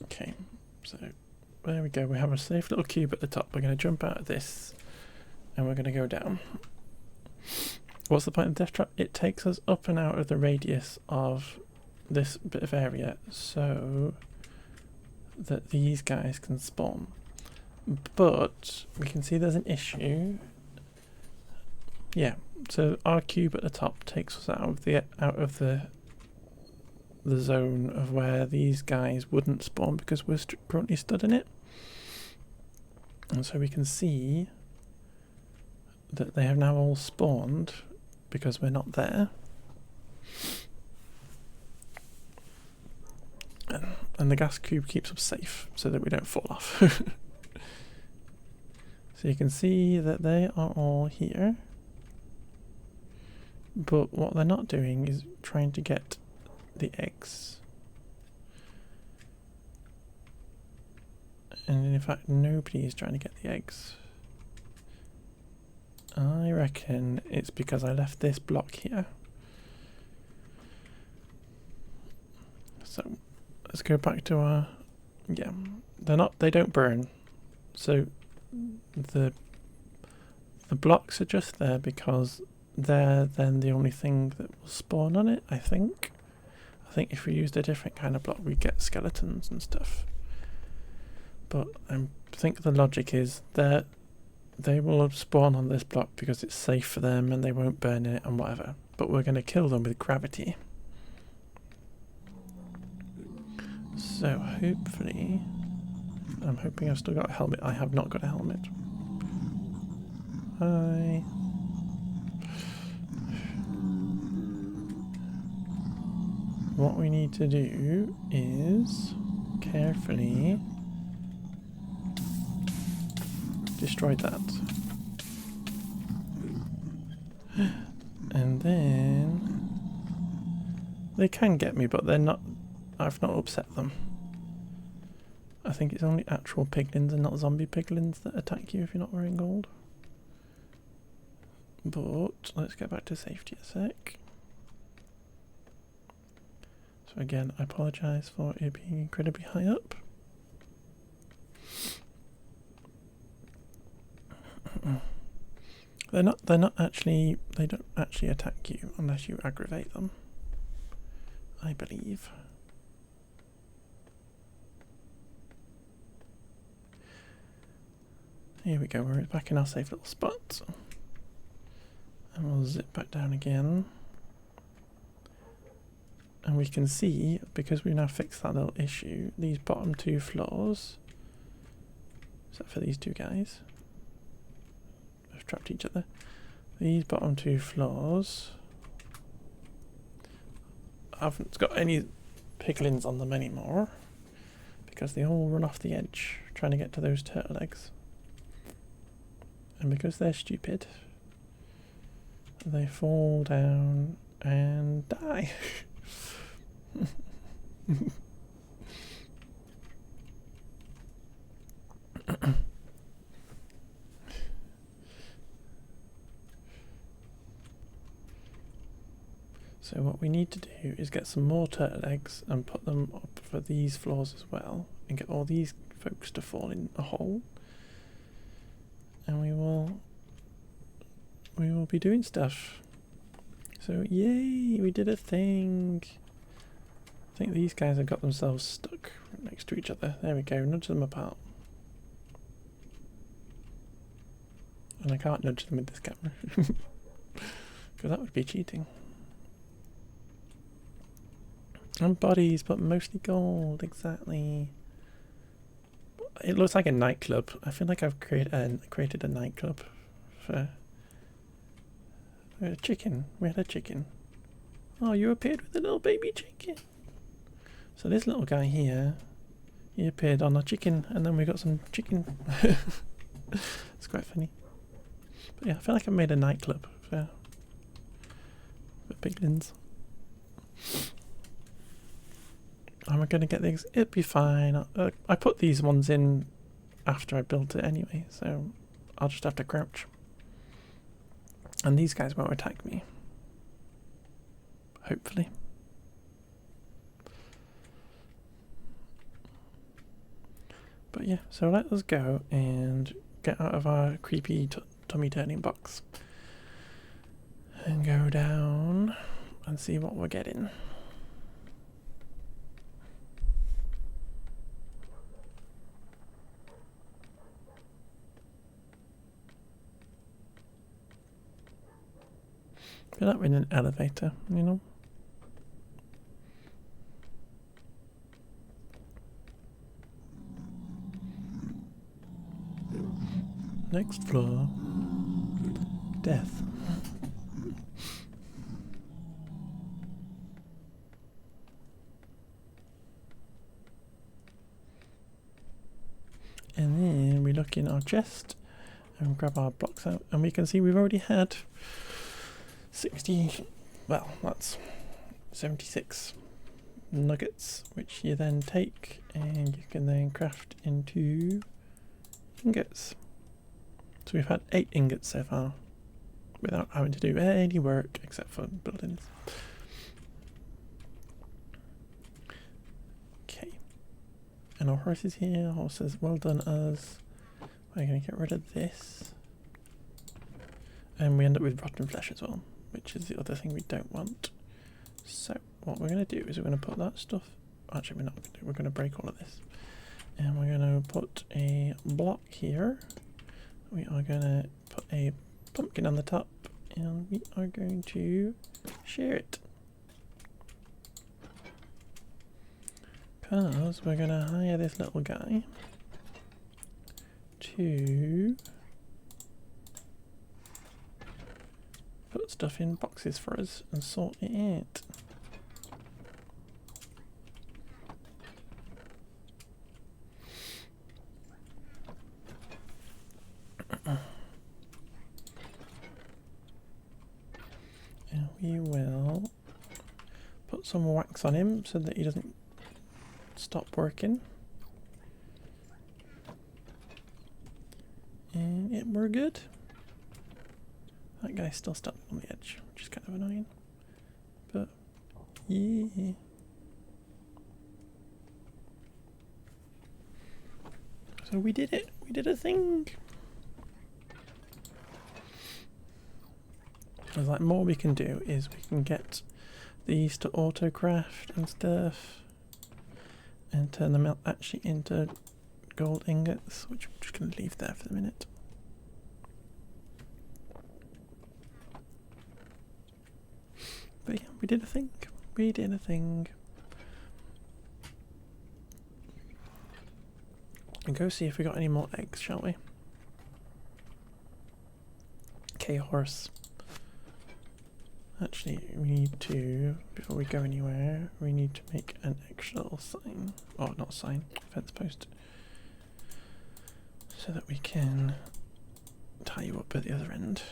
Okay, so there we go. We have a safe little cube at the top. We're going to jump out of this and we're going to go down. What's the point of death trap? It takes us up and out of the radius of this bit of area so that these guys can spawn. But we can see there's an issue. Yeah, so our cube at the top takes us out of the zone of where these guys wouldn't spawn because we're currently stood in it. And so we can see that they have now all spawned because we're not there. And the gas cube keeps us safe so that we don't fall off. So you can see that they are all here. But what they're not doing is trying to get the eggs. And in fact, nobody is trying to get the eggs. I reckon it's because I left this block here. So let's go back to our, yeah, they don't burn. So the blocks are just there because they're then the only thing that will spawn on it, I think. I think if we used a different kind of block, we'd get skeletons and stuff. But I think the logic is that they will spawn on this block because it's safe for them and they won't burn in it and whatever. But we're going to kill them with gravity. So hopefully, I'm hoping I've still got a helmet. I have not got a helmet. Hi. What we need to do is carefully destroy that. And then they can get me, but they're not, I've not upset them. I think it's only actual piglins and not zombie piglins that attack you if you're not wearing gold. But let's get back to safety a sec. So again, I apologise for it being incredibly high up. They don't actually attack you unless you aggravate them, I believe. Here we go, we're back in our safe little spot. And we'll zip back down again. And we can see, because we've now fixed that little issue, these bottom two floors, except for these two guys, have trapped each other. These bottom two floors haven't got any piglins on them anymore, because they all run off the edge trying to get to those turtle eggs. And because they're stupid, they fall down and die. So what we need to do is get some more turtle eggs and put them up for these floors as well, and get all these folks to fall in a hole, and we will be doing stuff. So yay, we did a thing. I think these guys have got themselves stuck next to each other. There we go, nudge them apart. And I can't nudge them with this camera, because that would be cheating. And bodies, but mostly gold, exactly. It looks like a nightclub. I feel like I've created a nightclub for a chicken. We had a chicken. Oh, you appeared with a little baby chicken. So this little guy here, he appeared on a chicken, and then we got some chicken. It's quite funny. But yeah, I feel like I made a nightclub for piglins. I'm going to get these. It'll be fine. I put these ones in after I built it anyway, so I'll just have to crouch. And these guys won't attack me. Hopefully. But yeah, so let us go and get out of our creepy tummy turning box and go down and see what we're getting. I feel like we're in an elevator, you know? Next floor. Death. And then we look in our chest and grab our blocks out, and we can see we've already had 60, well, that's 76 nuggets, which you then take and you can then craft into ingots. So we've had 8 ingots so far. without having to do any work except for buildings. Okay. And our horse is here. Horse says, well done us. We're going to get rid of this. And we end up with rotten flesh as well, which is the other thing we don't want. So what we're going to do is we're going to put that stuff. Actually, we're not going to do. We're going to break all of this. And we're going to put a block here. We are going to put a pumpkin on the top. And we are going to share it. Because we're going to hire this little guy to put stuff in boxes for us and sort it out. And we will put some wax on him so that he doesn't stop working. And yeah, we're good. That guy's still stuck on the edge, which is kind of annoying. But yeah. So we did it. We did a thing. There's like more we can do is we can get these to autocraft and stuff and turn them out actually into gold ingots, which I'm just going to leave there for the minute. But yeah, we did a thing. We did a thing. And go see if we got any more eggs, shall we? Okay, horse. Actually, we need to, before we go anywhere, we need to make an extra little sign. Oh, not sign, fence post. So that we can tie you up at the other end.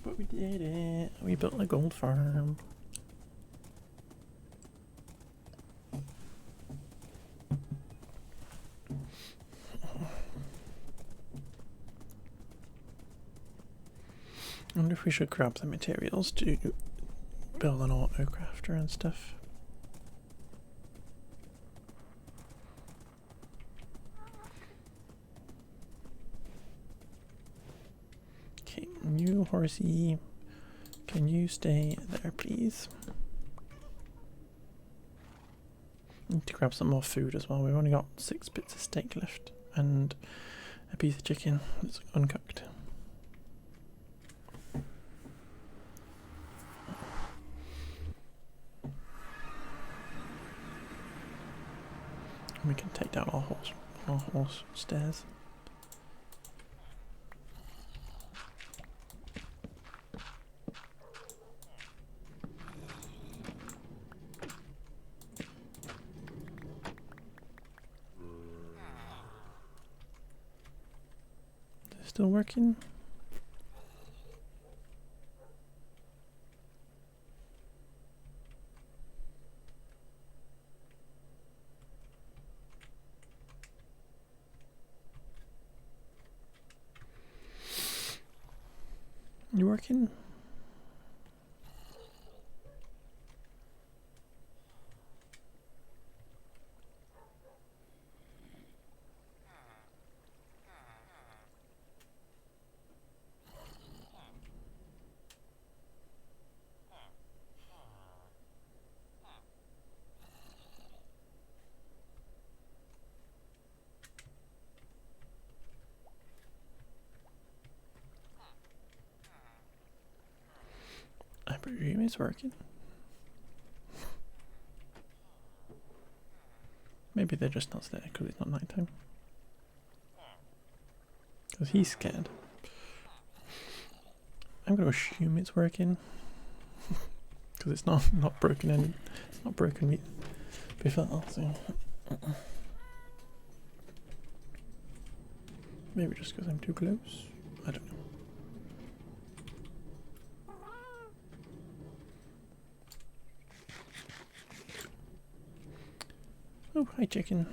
But we did it. We built a gold farm. I wonder if we should grab the materials to build an auto crafter and stuff. Okay, you horsey, can you stay there please? Need to grab some more food as well. We've only got 6 bits of steak left and a piece of chicken that's uncooked. We can take down our horse stairs. Is it still working? You working? I presume it's working. Maybe they're just not there because it's not nighttime. Because he's scared. I'm going to assume it's working. Because it's not broken any. It's not broken before, so. Maybe just because I'm too close. I don't know. Oh, hi chicken.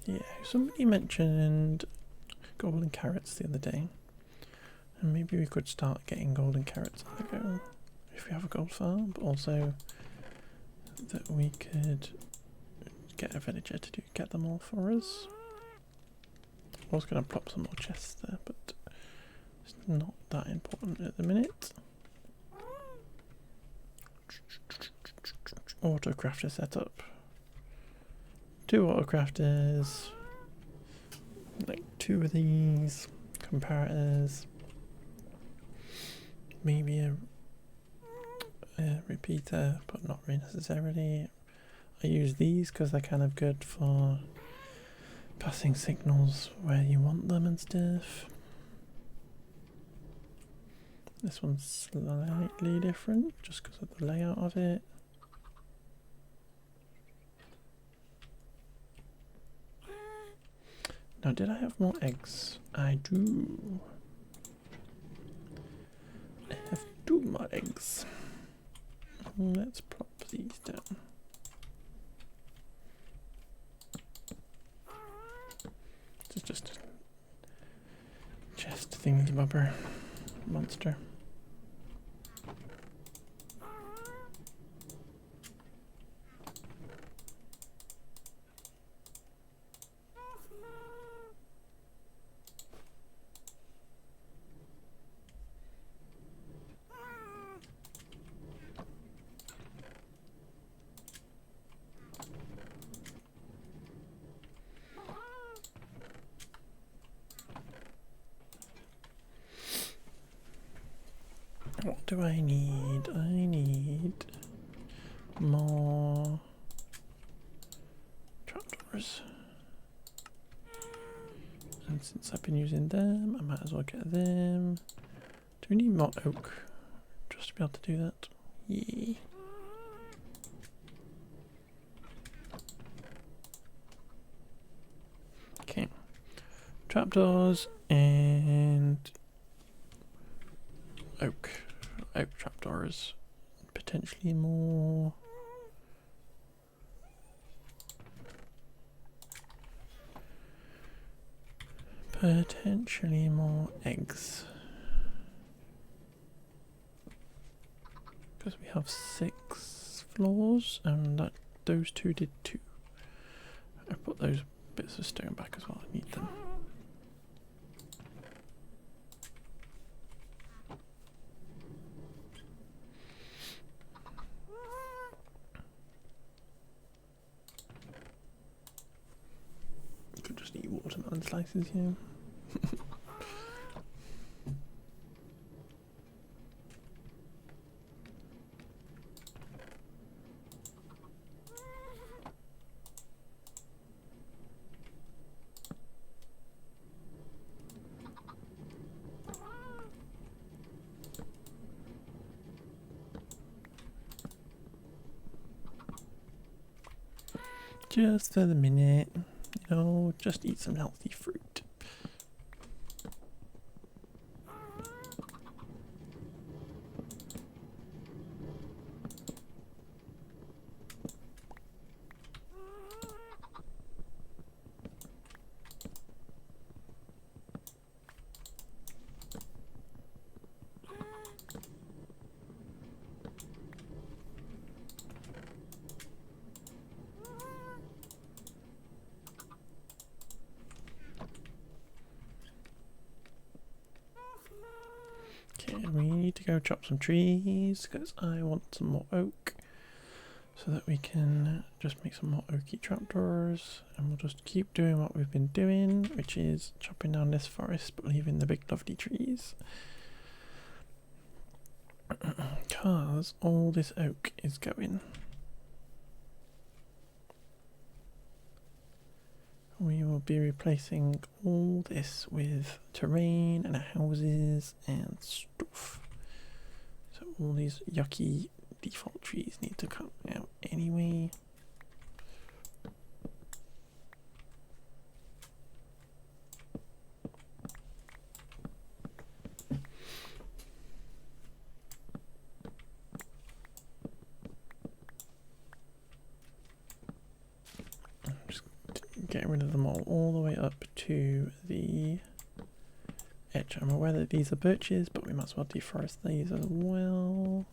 Yeah, somebody mentioned golden carrots the other day. And maybe we could start getting golden carrots on the go if we have a gold farm, but also that we could get a villager to get them all for us. I was going to plop some more chests there, but it's not that important at the minute. Autocrafter setup. 2 autocrafters. Like 2 of these. Comparators. Maybe a repeater, but not really necessarily. I use these because they're kind of good for passing signals where you want them and stuff. This one's slightly different just because of the layout of it. Now, did I have more eggs? I do. I have 2 more eggs. Let's plop these down. This is just a chest thingy-bobber monster. What do I need? I need more trapdoors. And since I've been using them, I might as well get them. Do we need more oak just to be able to do that? Yeah. Okay. Trapdoors and oak trapdoors. Potentially more. Potentially more eggs. Because we have 6 floors and those 2 did 2. I put those bits of stone back as well. I need them. Could just eat watermelon slices, yeah. Just for the minute, you know, just eat some healthy fruit. Okay, we need to go chop some trees because I want some more oak so that we can just make some more oaky trapdoors, and we'll just keep doing what we've been doing, which is chopping down this forest but leaving the big lovely trees. Because all this oak is going. we will be replacing all this with terrain and houses and stuff. So all these yucky default trees need to come out anyway. Getting rid of them all the way up to the edge. I'm aware that these are birches, but we might as well deforest these as well.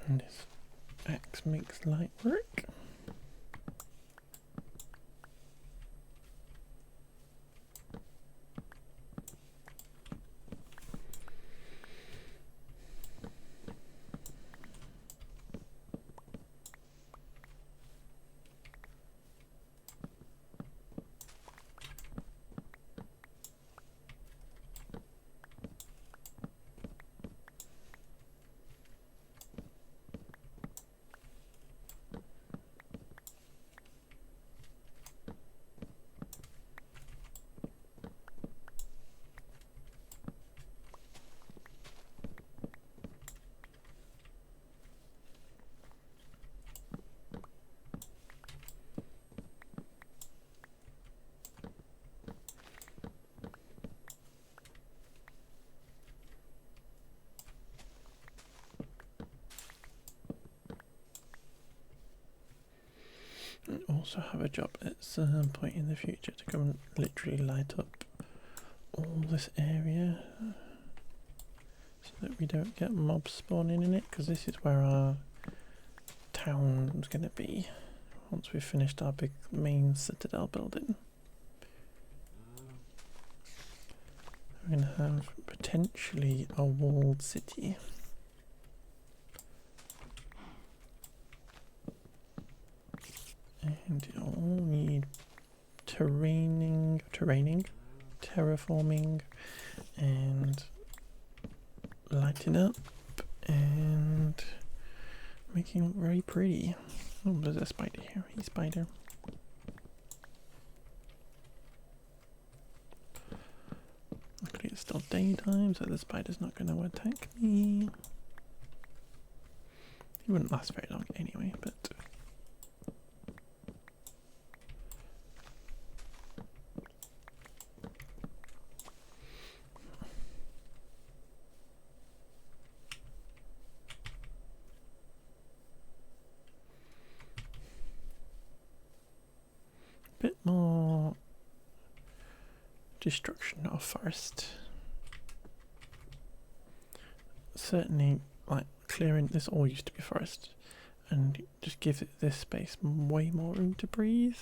And this axe makes light work. And also have a job at some point in the future to come and literally light up all this area so that we don't get mobs spawning in it, because this is where our town's going to be once we've finished our big main citadel building. We're going to have potentially a walled city. And you'll need terraining, terraforming, and lighting up, and making it very pretty. Oh, there's a spider here. Hey, spider. Luckily it's still daytime, so the spider's not going to attack me. He wouldn't last very long anyway, but... bit more destruction of forest. Certainly, like clearing this all used to be forest, and just give it this space way more room to breathe,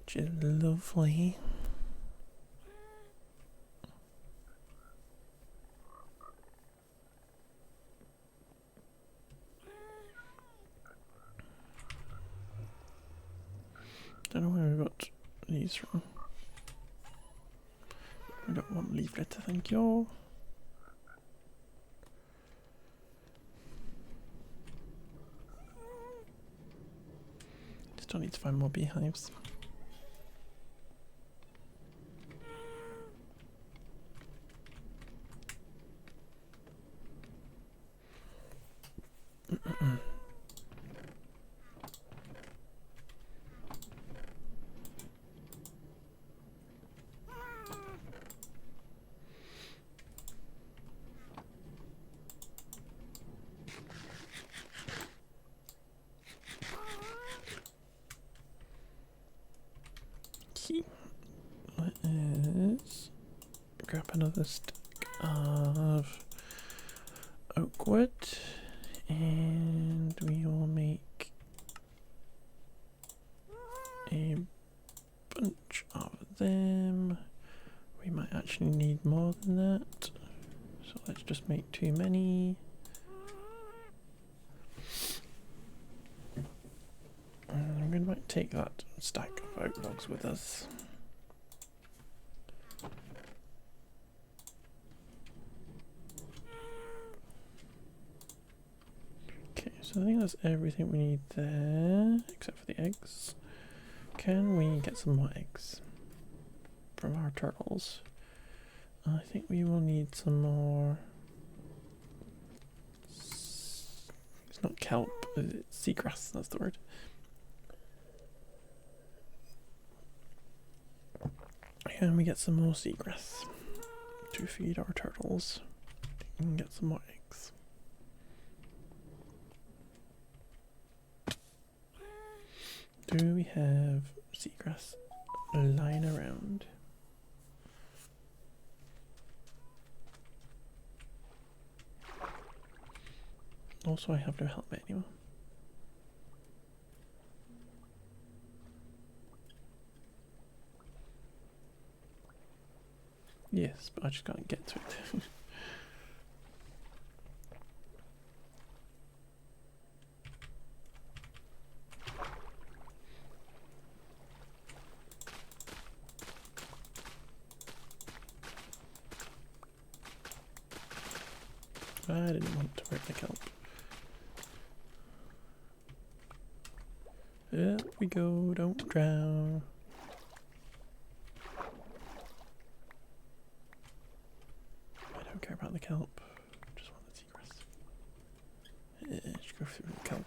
which is lovely. Don't know where we got these from. We got one leaflet, I think, y'all. Still need to find more beehives. Let's grab another stick of oak wood, and we will make a bunch of them. We might actually need more than that, so let's just make too many. And I'm going might take that stack of oak logs with us. Okay, so I think that's everything we need there, except for the eggs. Can we get some more eggs from our turtles? I think we will need some more. It's not kelp, it's seagrass, that's the word. Can we get some more seagrass to feed our turtles and get some more eggs? Do we have seagrass lying around? Also, I have no helmet anymore. Yes, but I just can't get to it. I didn't want to break the kelp. There we go, don't drown. I don't care about the kelp, just want the seagrass. Yeah, just go through the kelp.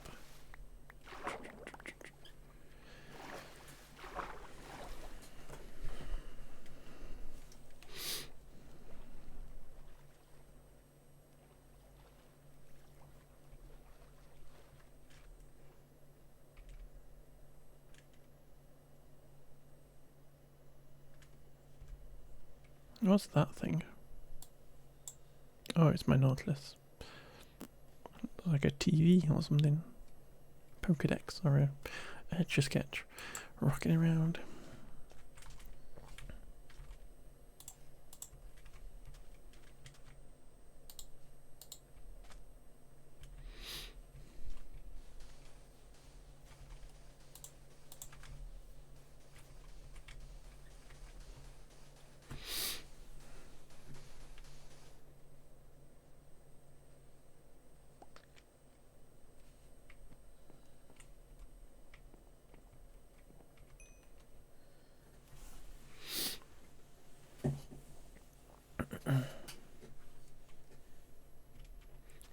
What's that thing? Oh, it's my Nautilus. Like a TV or something. Pokedex or a Etch a Sketch rocking around.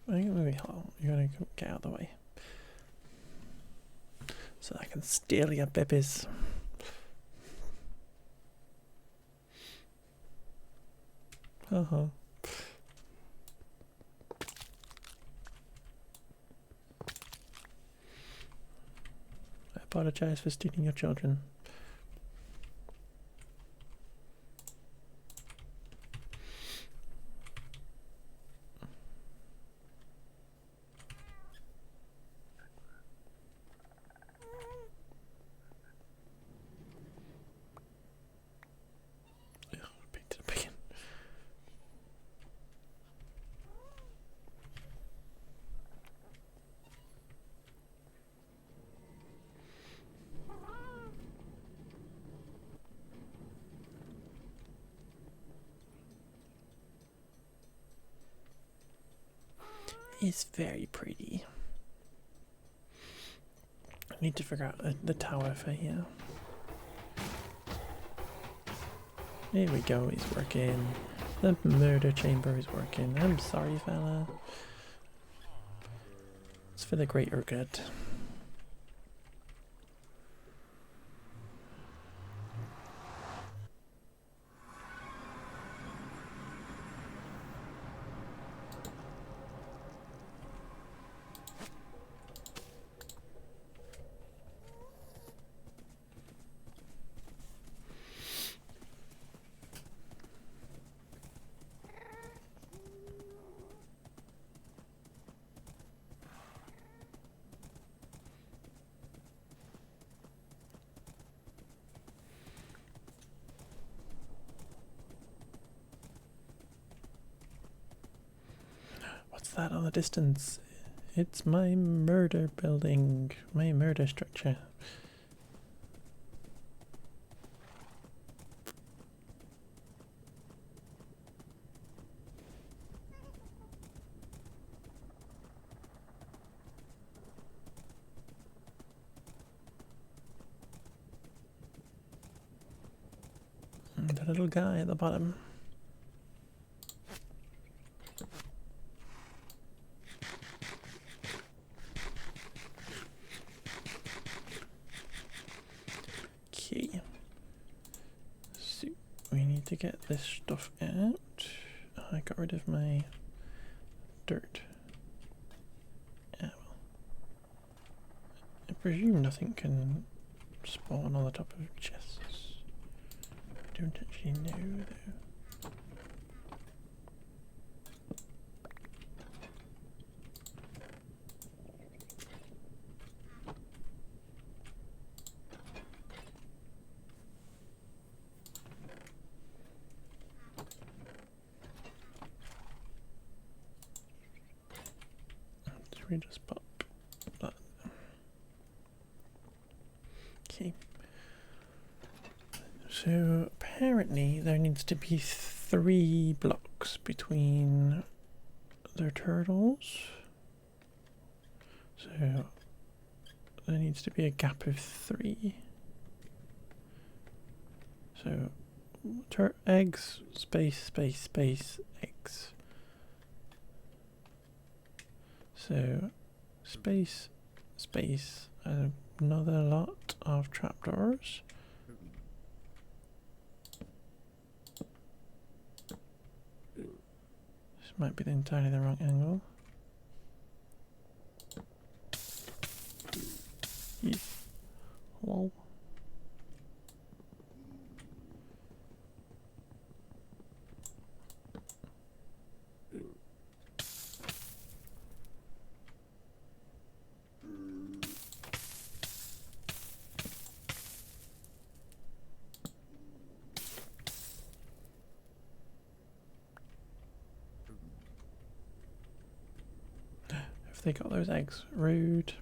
I think maybe you're gonna get out of the way so I can steal your babies. I apologize for stealing your children. Picked it up again. It's very pretty. I need to figure out the tower for here. There we go, it's working. The murder chamber is working. I'm sorry, fella. It's for the greater good. What's that on the distance? It's my murder building, my murder structure. the little guy at the bottom. Okay. So we need to get this stuff out. I got rid of my dirt. Yeah, well. I presume nothing can spawn on the top of chests. I don't actually know though. Should we just pop that? Okay. So apparently there needs to be 3 blocks between their turtles. So there needs to be a gap of 3. So eggs, space, space, space, eggs. So space, space, another lot of trapdoors. This might be entirely the wrong angle. Whoa. Have they got those eggs? Rude.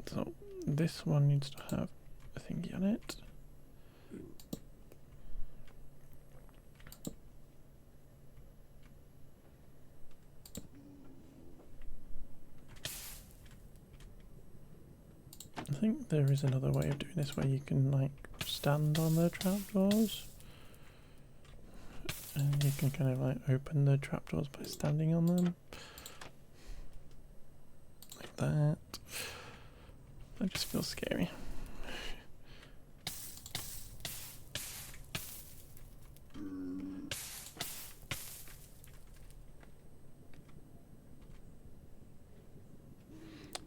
So this one needs to have a thingy on it. I think there is another way of doing this where you can like stand on the trapdoors. And you can kind of like open the trapdoors by standing on them. Like that. That just feels scary.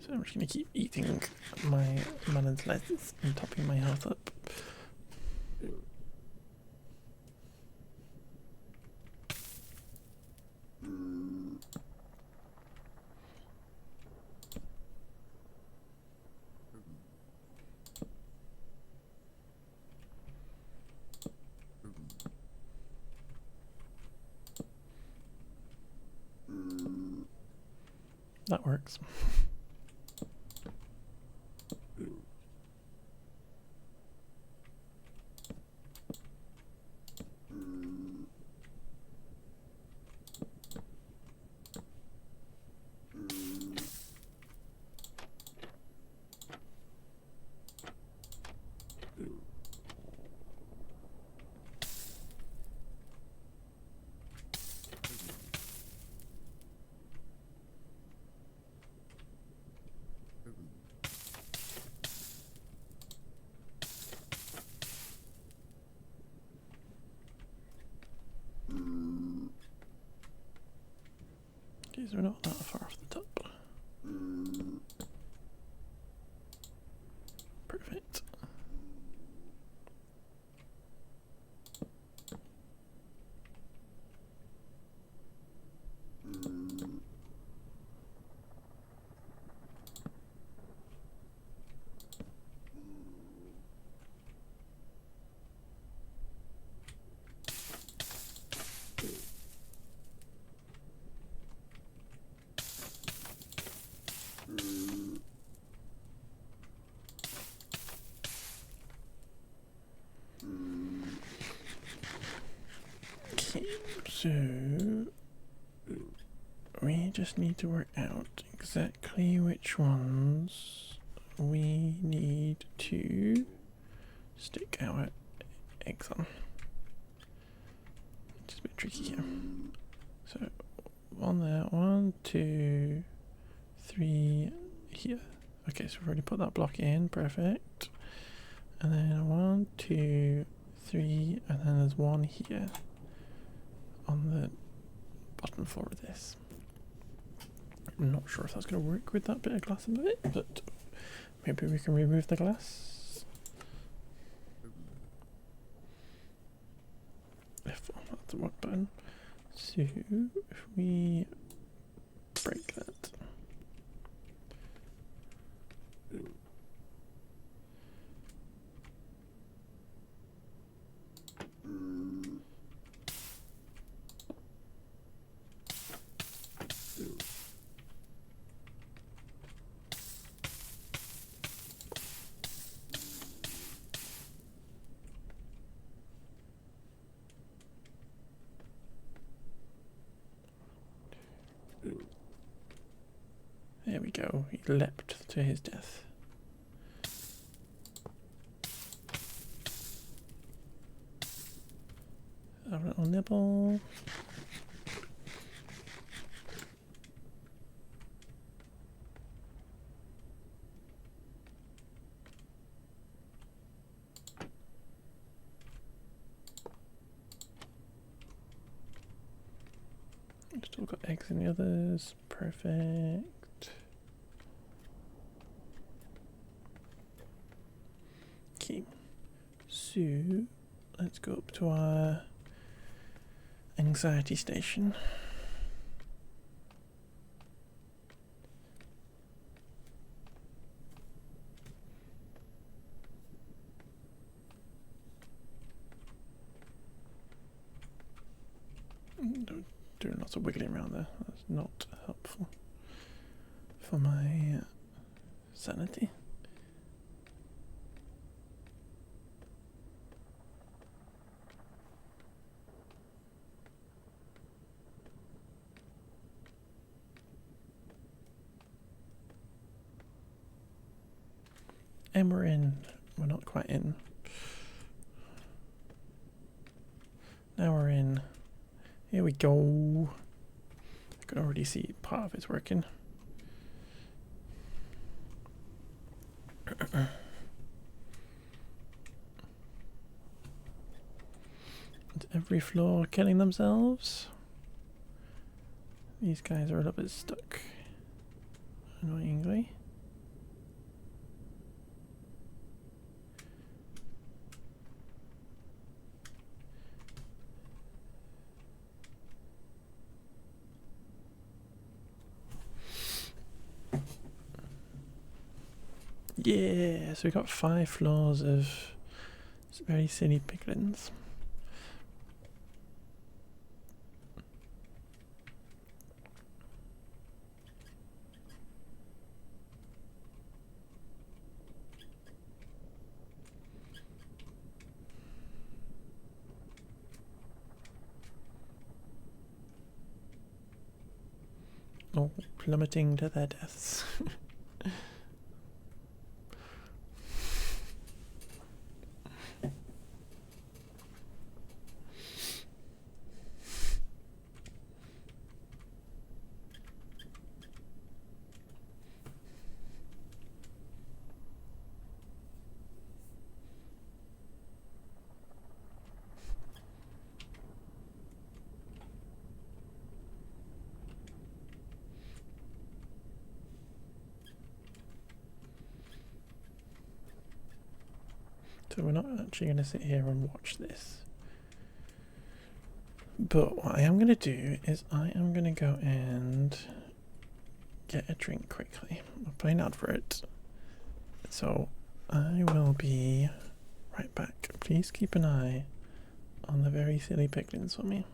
So I'm just going to keep eating my melon's lettuce and topping my health up. That works. Okay, so we're not that far off the top. Perfect. So we just need to work out exactly which ones we need to stick our eggs on. Which is a bit tricky here. So on there, 1, 2, 3 here. Okay, so we've already put that block in, perfect. And then 1, 2, 3, and then there's one here on the bottom floor of this. I'm not sure if that's going to work with that bit of glass above it, but maybe we can remove the glass. F4, that's the one button. So if we break that. There we go, he leapt to his death. A little nibble. Still got eggs in the others, perfect. Okay, so let's go up to our anxiety station. Doing lots of wiggling around there. That's not helpful for my sanity. And we're in. We're not quite in. Now we're in. Here we go. I can already see part of it's working. And every floor killing themselves. These guys are a little bit stuck, annoyingly. Yeah, so we got 5 floors of very silly piglins. Oh, plummeting to their deaths. So we're not actually going to sit here and watch this. But what I am going to do is I am going to go and get a drink quickly. I'll play an advert. So I will be right back. Please keep an eye on the very silly piglins for me.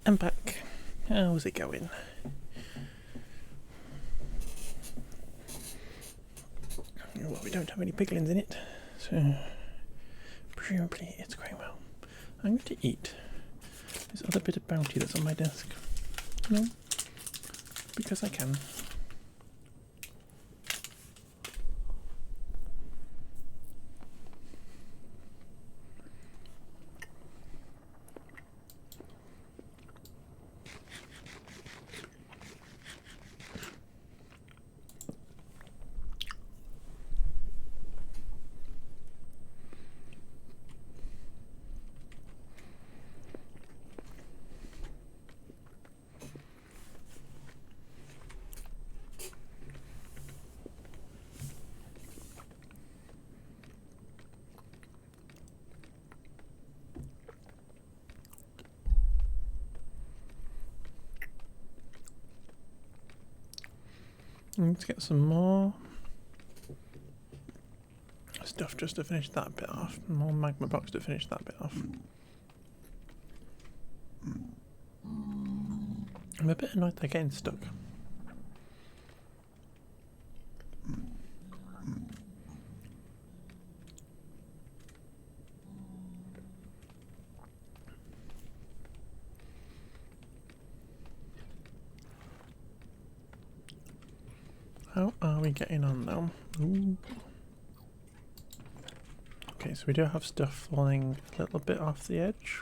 I'm back. How's it going? Well, we don't have any piglins in it, so presumably it's going well. I'm going to eat this other bit of bounty that's on my desk. No, because I can. Let's get some more stuff just to finish that bit off. More magma blocks to finish that bit off. I'm a bit annoyed they're getting stuck. How are we getting on now? Ooh. Okay, so we do have stuff falling a little bit off the edge.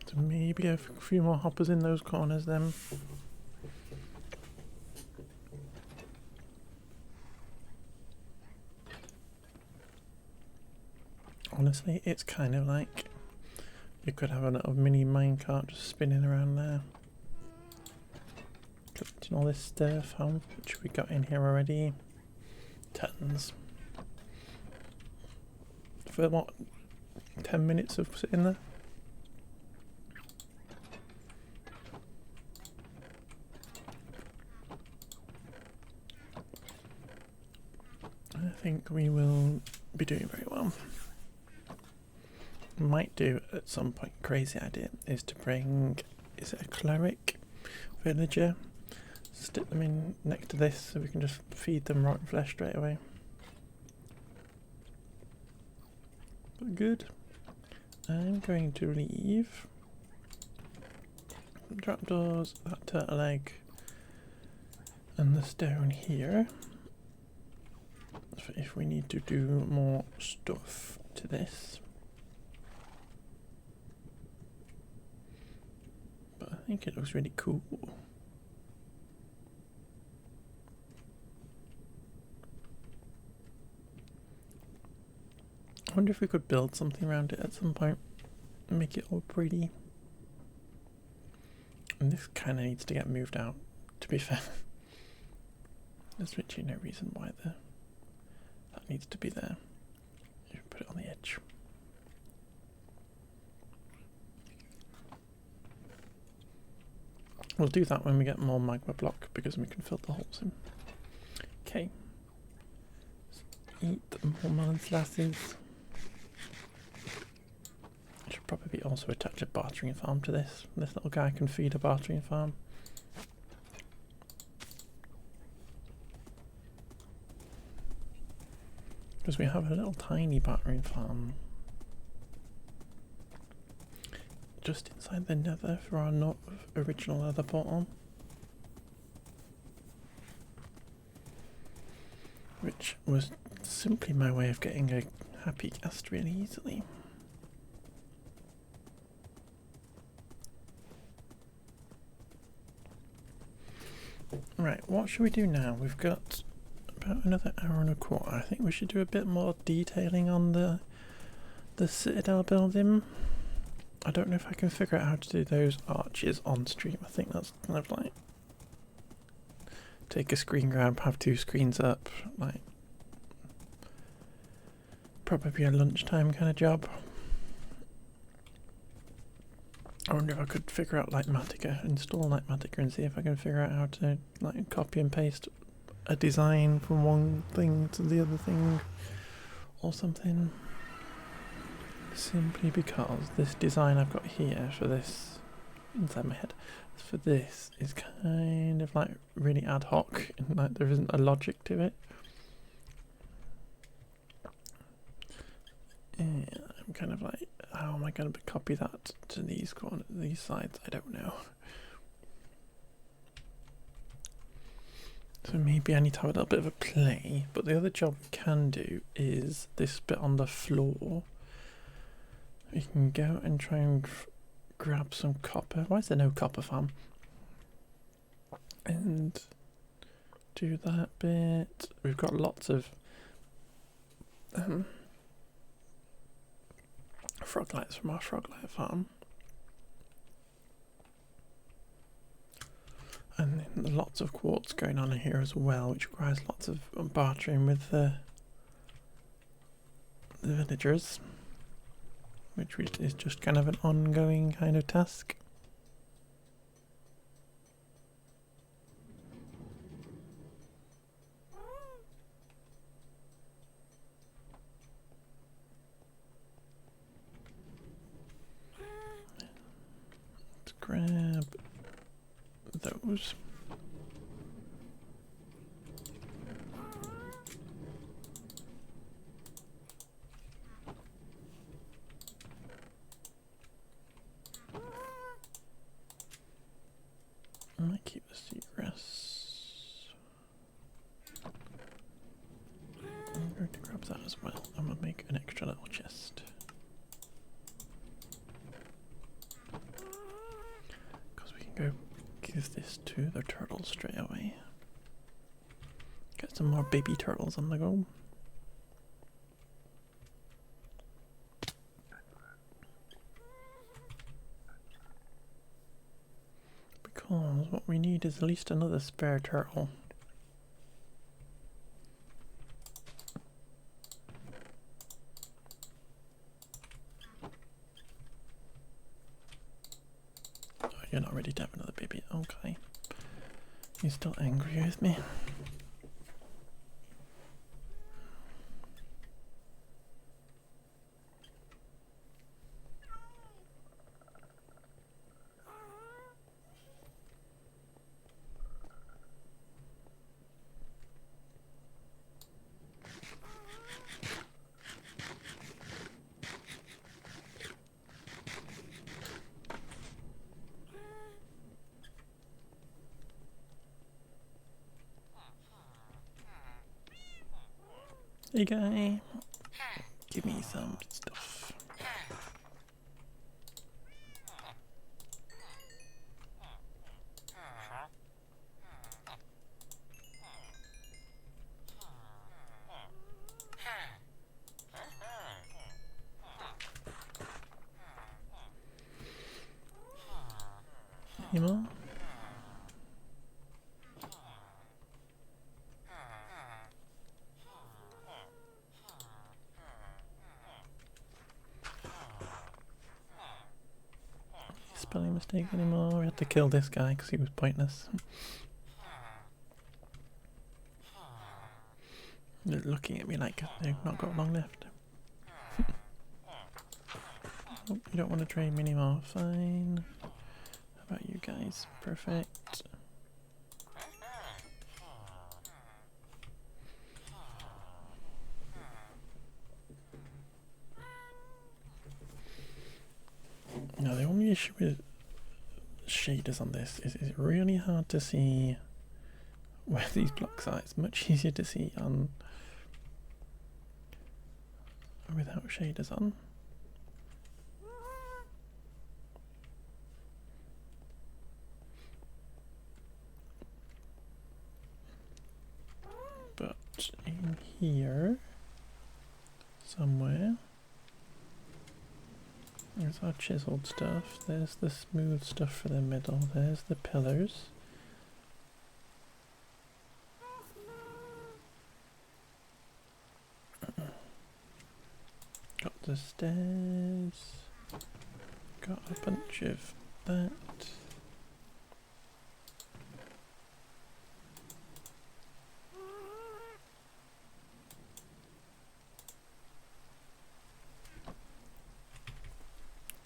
So maybe a few more hoppers in those corners then. Honestly, it's kind of like you could have a little mini minecart just spinning around there. Collecting all this stuff. How much we got in here already? Tons. For what? 10 minutes of sitting there? I think we will be doing very well. Might do at some point, crazy idea is to bring, is it a cleric villager? Stick them in next to this so we can just feed them rotten flesh straight away. But good. I'm going to leave trapdoors, that turtle egg, and the stone here. So if we need to do more stuff to this. But I think it looks really cool. I wonder if we could build something around it at some point and make it all pretty. And this kind of needs to get moved out, to be fair. There's literally no reason why that needs to be there. You put it on the edge. We'll do that when we get more magma block because we can fill the holes in. Okay. Eat more melons, lasses. Should probably also attach a bartering farm to this. This little guy can feed a bartering farm. Because we have a little tiny bartering farm just inside the nether for our not original nether portal, which was simply my way of getting a happy guest really easily. Right, what should we do now? We've got about another hour and a quarter. I think we should do a bit more detailing on the citadel building. I don't know if I can figure out how to do those arches on stream. I think that's kind of like take a screen grab, have two screens up, like probably a lunchtime kind of job. I wonder if I could figure out like Matica, install like Matica and see if I can figure out how to like copy and paste a design from one thing to the other thing or something. Simply because this design I've got here for this, inside my head, for this is kind of like really ad hoc, and like there isn't a logic to it. And I'm kind of like, how am I going to copy that to these sides? I don't know. So maybe I need to have a little bit of a play. But the other job we can do is this bit on the floor. We can go and try and grab some copper. Why is there no copper farm? And do that bit. We've got lots of frog lights from our frog light farm. And then lots of quartz going on in here as well, which requires lots of bartering with the villagers, which is just kind of an ongoing kind of task. Let's grab those. I might keep the seagrass. I'm going to grab that as well. I'm going to make an extra little chest. Because we can go give this to the turtles straight away. Get some more baby turtles on the go. Because what we need is at least another spare turtle. Oh, you're not ready to have another baby. Okay. You're still angry with me. Hey guy, give me some stuff. Any more? Spelling mistake anymore? We had to kill this guy because he was pointless. They're looking at me like they've not got long left. Oh, you don't want to trade me anymore. Fine. How about you guys? Perfect. Now the only issue with shaders on this is it's really hard to see where these blocks are. It's much easier to see on without shaders on. But in here somewhere, there's our chiseled stuff, there's the smooth stuff for the middle, there's the pillars. Got the stairs, got a bunch of that.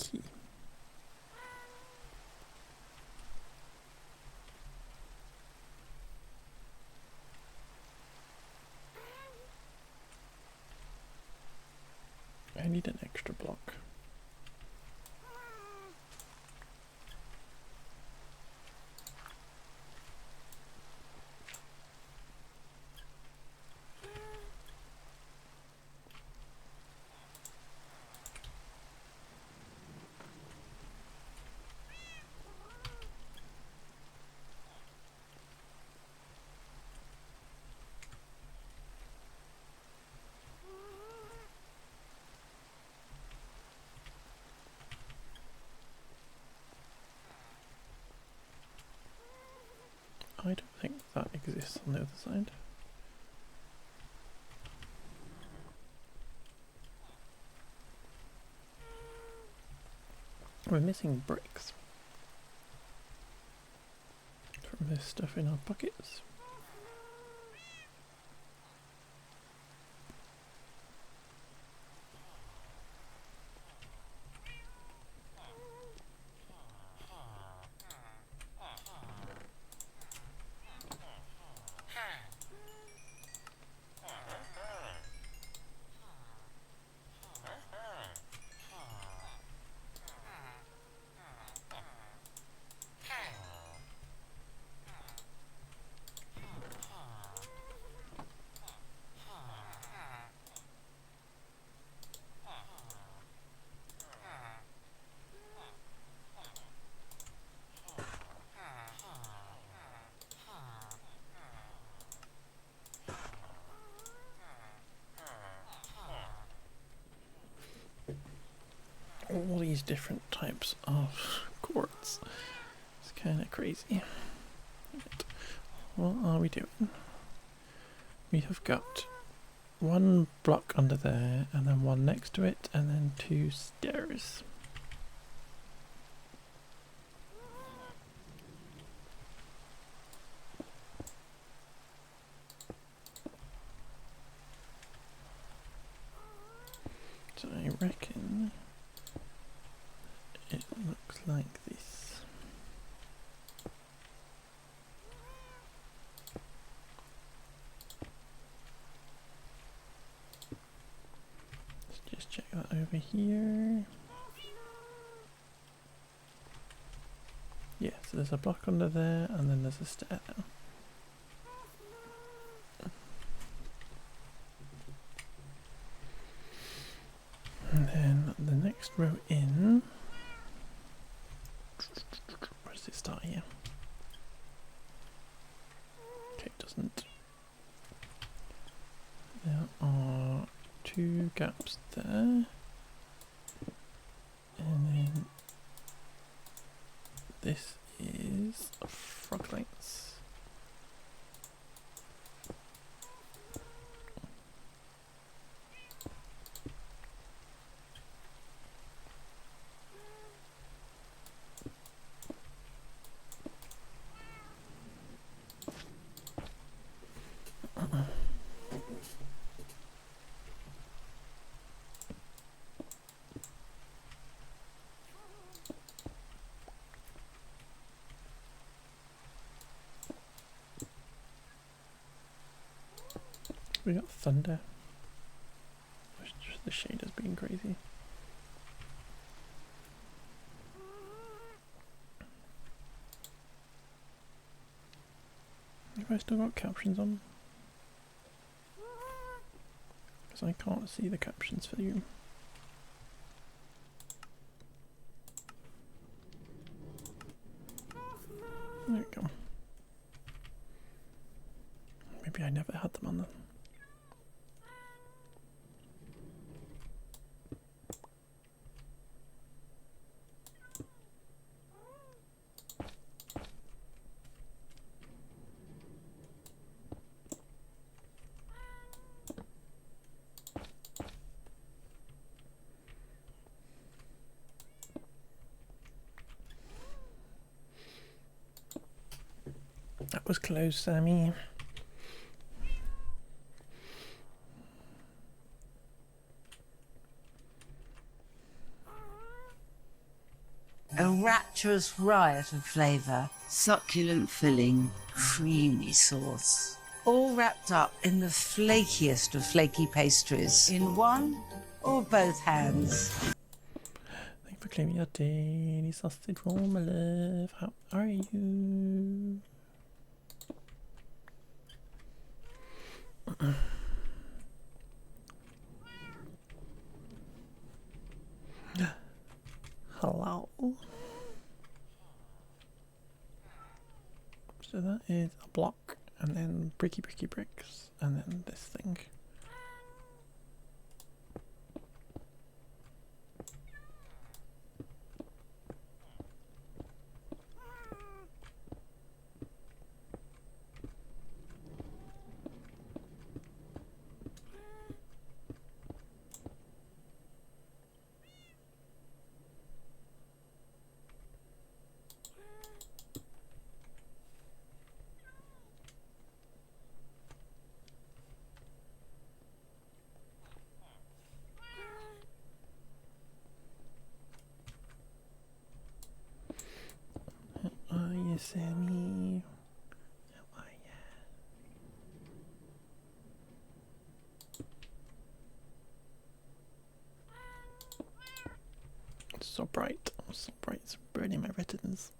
key. I need an extra block. I don't think that exists on the other side. We're missing bricks from this stuff in our pockets. All these different types of quartz. It's kind of crazy. Right. What are we doing? We have got one block under there, and then one next to it, and then 2 stairs. So I reckon it looks like this. Let's just check that over here. Yeah, so there's a block under there, and then there's a stair down. And then the next row in. Where does it start here? Okay, it doesn't. There are 2 gaps there. And then this is frog lights. We got thunder. It's just the shaders being crazy. Have I still got captions on? Because I can't see the captions for you. There we go. Maybe I never had them on them. That was close, Sammy. rapturous riot of flavour, succulent filling, creamy sauce. All wrapped up in the flakiest of flaky pastries in one or both hands. Thank you for claiming your daily sausage roll, my love. How are you? Hello. So that is a block, and then bricky bricks, and then this thing. How are you, Sammy? How are ya? It's so bright. It's burning my retinas.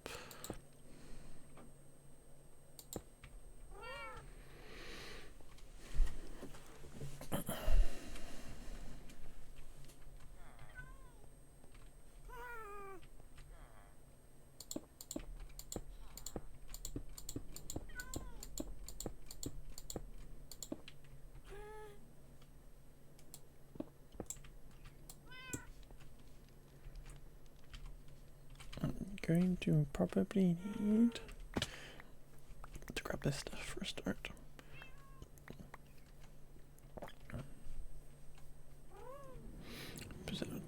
Going to probably need to grab this stuff for a start.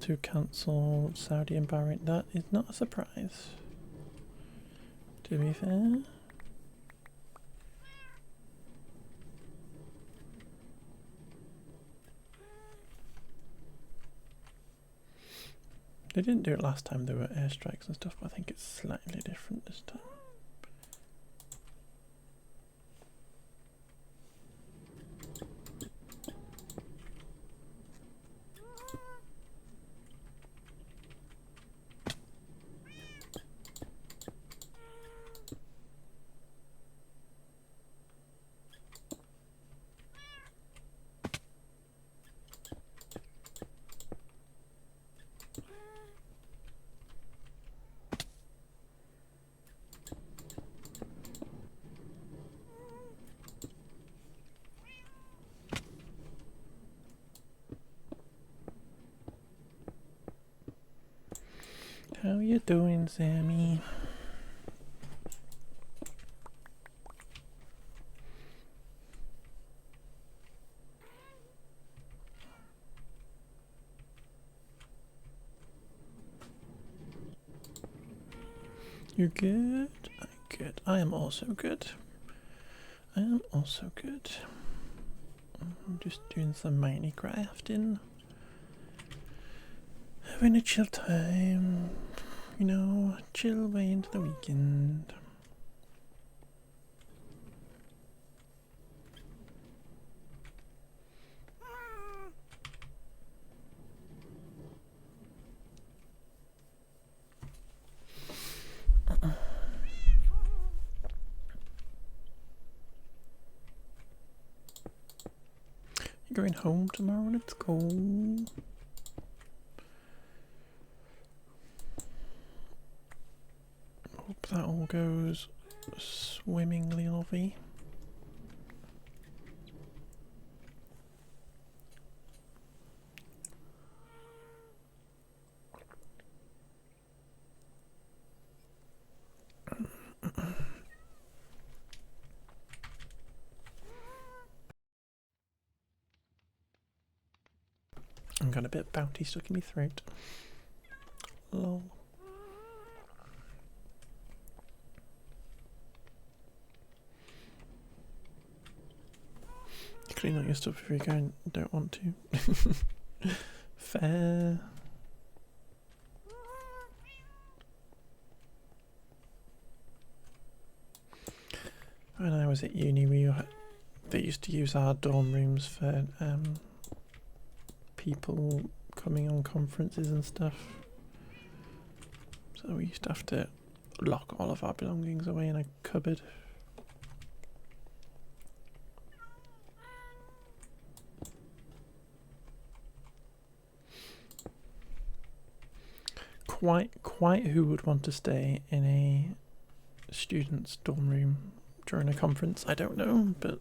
To cancel Saudi and Bahrain. That is not a surprise, to be fair. They didn't do it last time, there were airstrikes and stuff, but I think it's slightly different this time. How you doing, Sammy? You're good? I'm good. I am also good. I am also good. I'm just doing some Minecrafting. Having a chill time. You know, chill way into the weekend. You're going home tomorrow? Let's go. Hope that all goes swimmingly, lovey. I've got a bit of bounty stuck in my throat. Lol. You clean out your stuff if you don't want to. Fair. when I was at uni, they used to use our dorm rooms for people coming on conferences and stuff. So we used to have to lock all of our belongings away in a cupboard. Quite who would want to stay in a student's dorm room during a conference, I don't know, but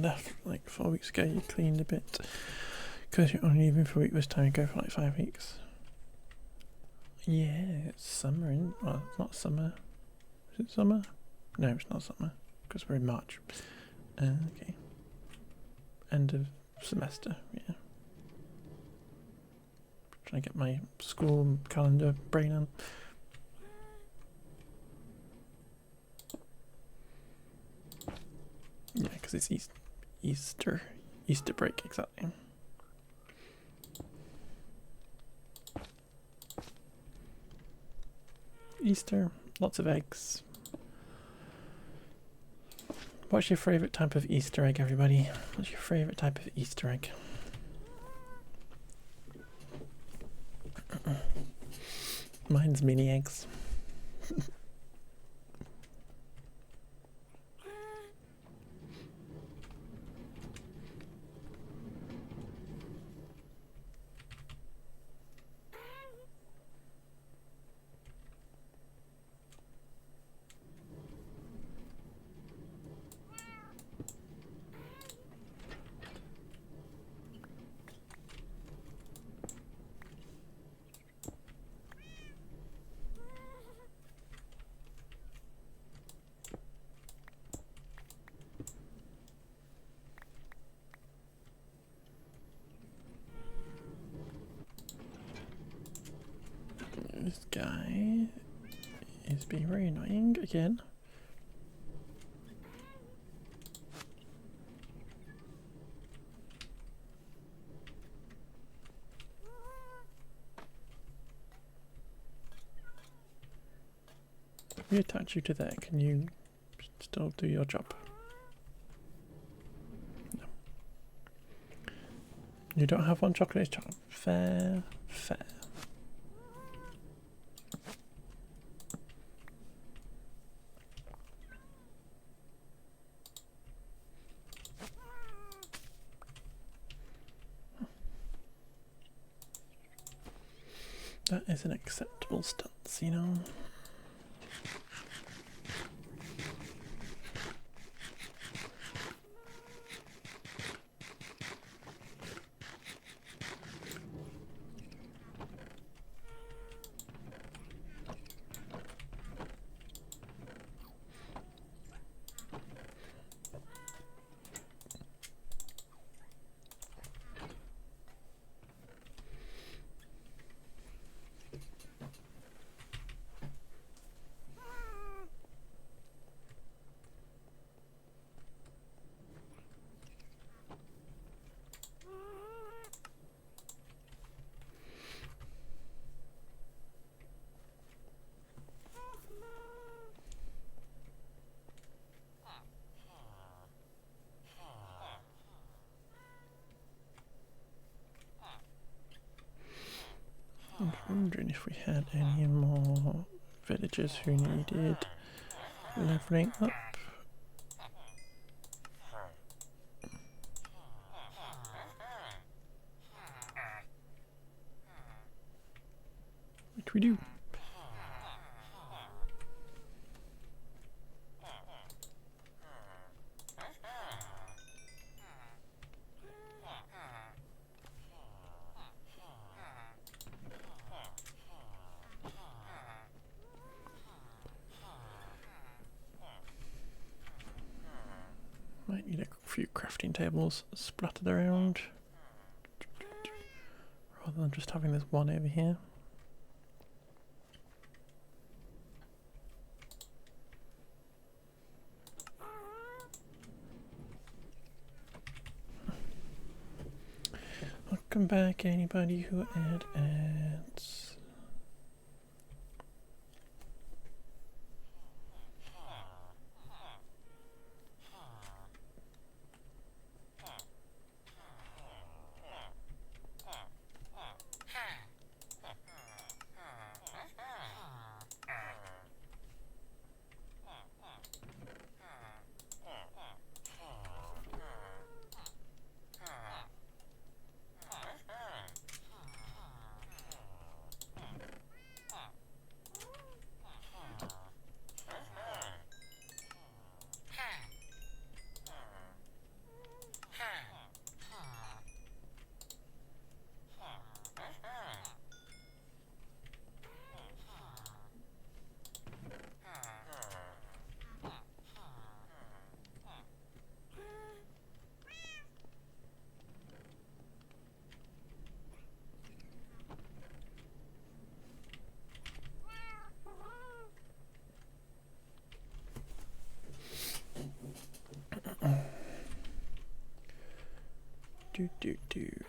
left like 4 weeks ago. You cleaned a bit because you're only leaving for a week this time. You go for like 5 weeks. Yeah, it's summer. Well, it's not summer. Is it summer? No, it's not summer because we're in March. Okay. End of semester. Yeah. Trying to get my school calendar brain on. Yeah, because it's Easter break, exactly. Easter, lots of eggs. What's your favourite type of Easter egg, everybody? What's your favourite type of Easter egg? Mine's mini eggs. This guy is being very annoying again. If we attach you to there, can you still do your job? No. You don't have one chocolate chop. Fair, fair. That is an acceptable stance, you know. I'm wondering if we had any more villagers who needed leveling up. What can we do? Might need a few crafting tables splattered around, rather than just having this one over here. Welcome back, anybody who had ads.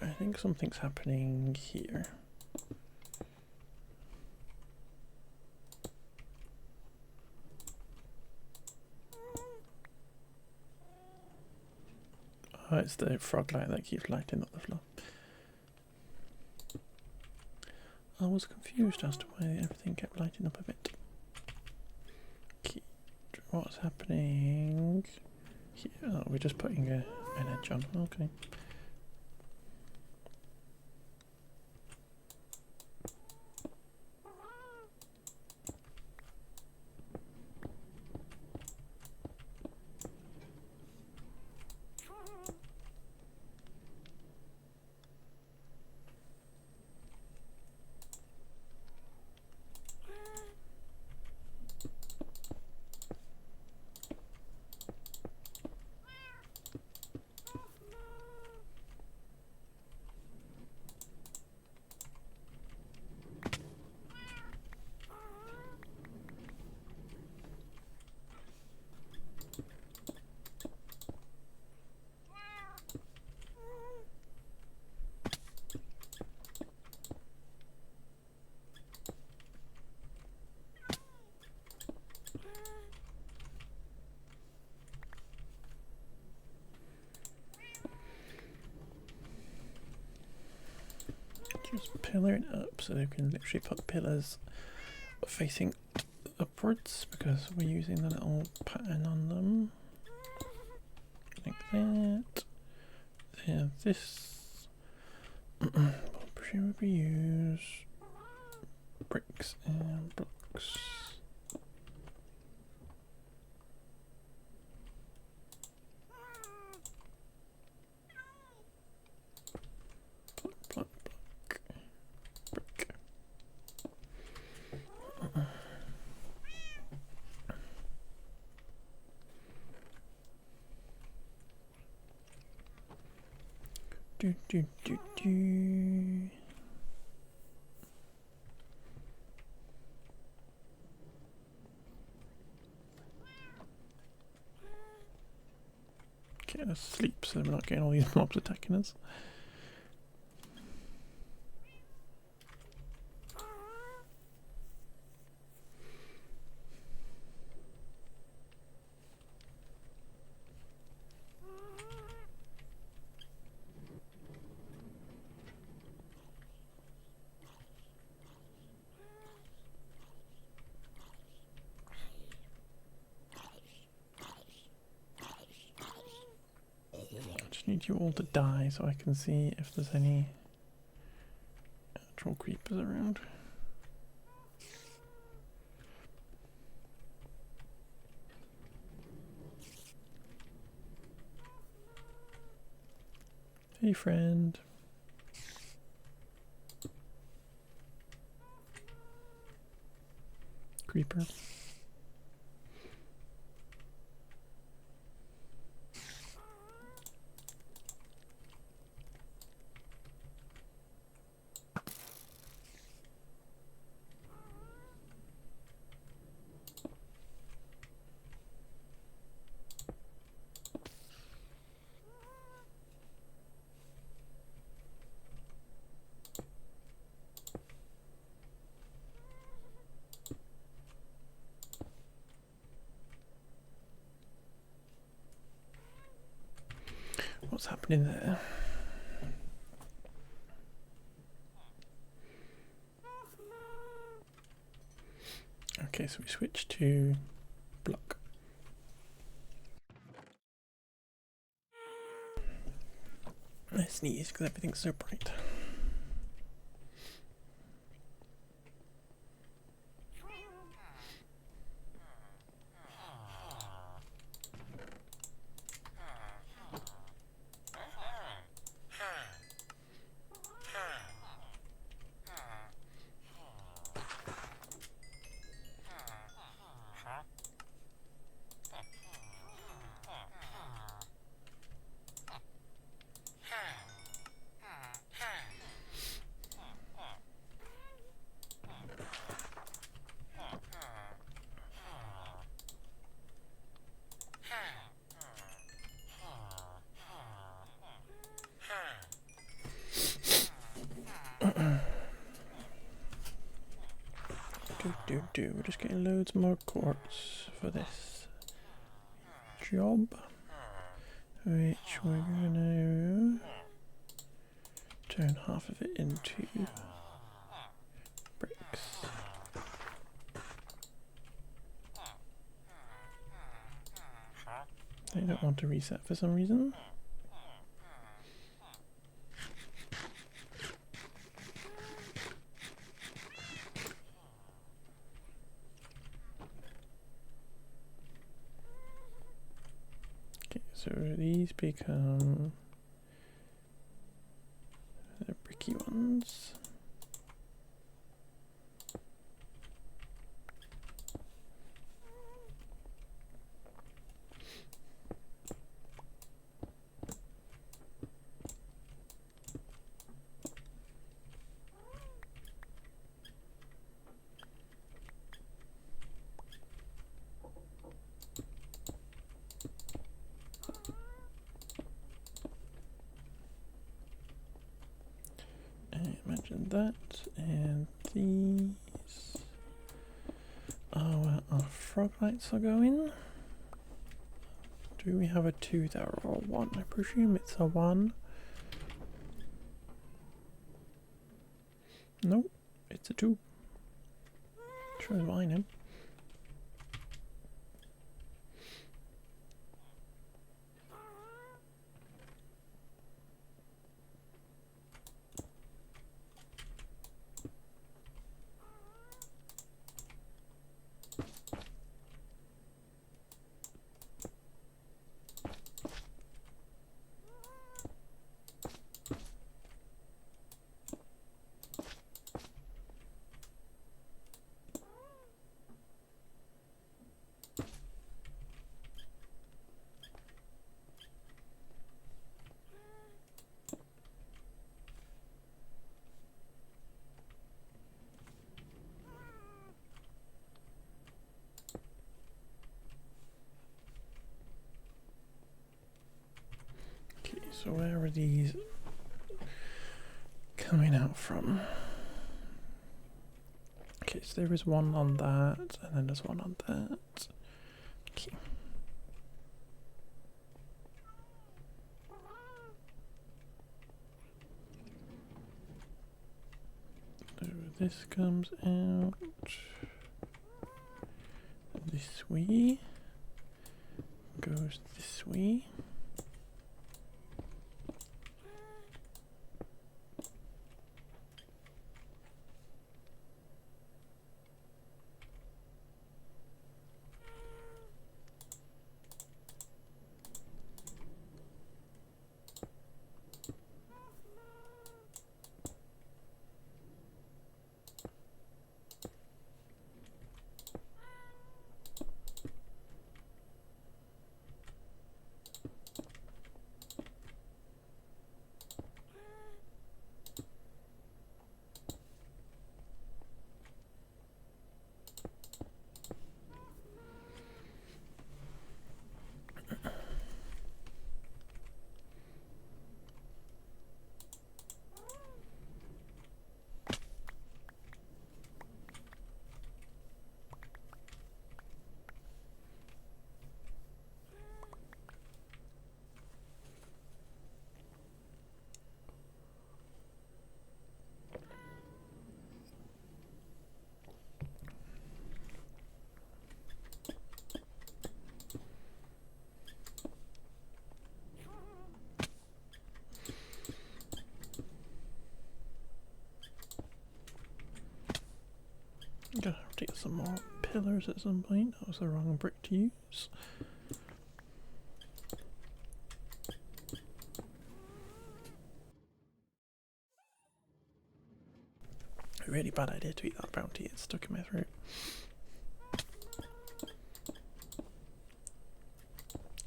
I think something's happening here. Oh, it's the frog light that keeps lighting up the floor. I was confused as to why everything kept lighting up a bit. What's happening here? Oh, we're just putting an edge on. Okay. Just pillar it up so we can literally put pillars facing upwards because we're using the little pattern on them. Like that. Then this. We'll presumably use bricks and blocks. Get us sleep so we're not getting all these mobs attacking us. Need you all to die so I can see if there's any actual creepers around. Hey friend. Creeper. What's happening there? Okay, so we switch to block. I sneeze because everything's so bright. We're just getting loads more quartz for this job, which we're gonna turn half of it into bricks. I don't want to reset for some reason. Okay, so these become the bricky ones. Imagine that, and these are where our frog lights are going. Do we have a 2 there or a 1? I presume it's a 1. Nope, it's a 2. Sure as I know. So where are these coming out from? Okay, so there is one on that, and then there's one on that. Okay. So this comes out this way, goes this way. some more pillars at some point. That was the wrong brick to use. A really bad idea to eat that bounty. It's stuck in my throat.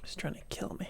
It's trying to kill me.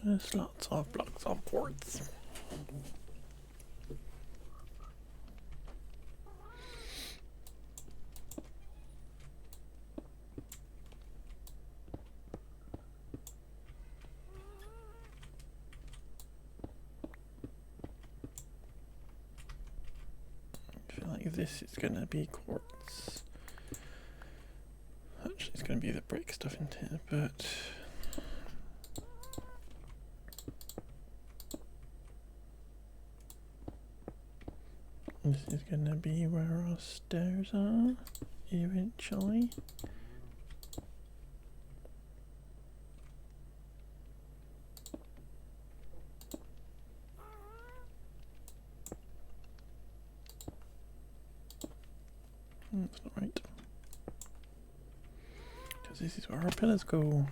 There's lots of blocks of quartz. I feel like this is going to be quartz. Actually, it's going to be the brick stuff in here, but this is going to be where our stairs are eventually. That's not right. Because this is where our pillars go.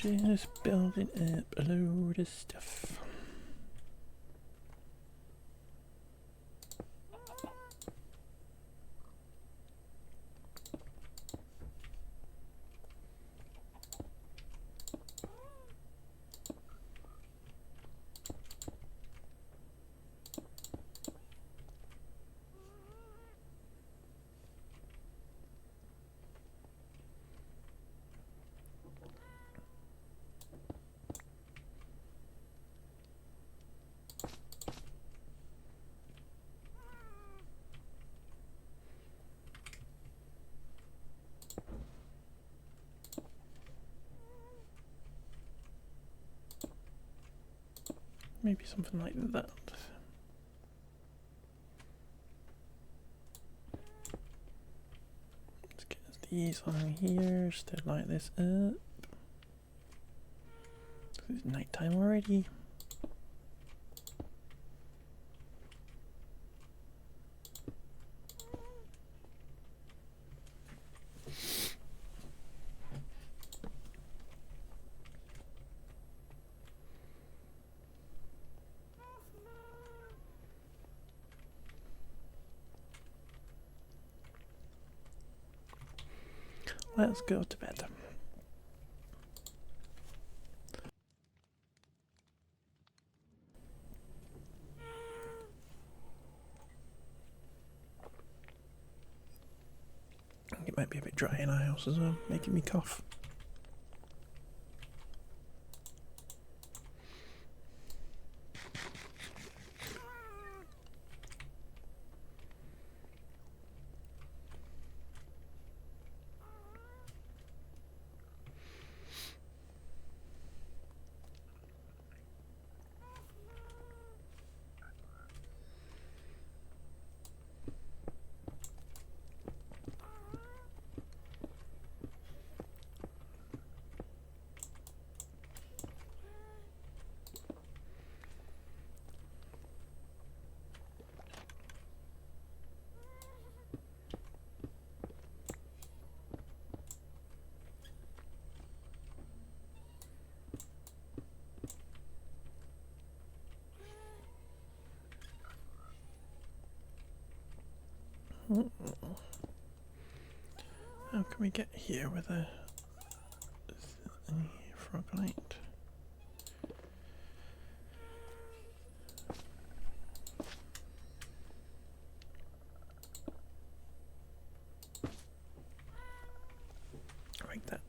Just building up a load of stuff. Maybe something like that. Let's get these on here, just to light this up. It's nighttime already. Let's go to bed. It might be a bit dry in our house as well, making me cough. How can we get here with a frog light? Like that.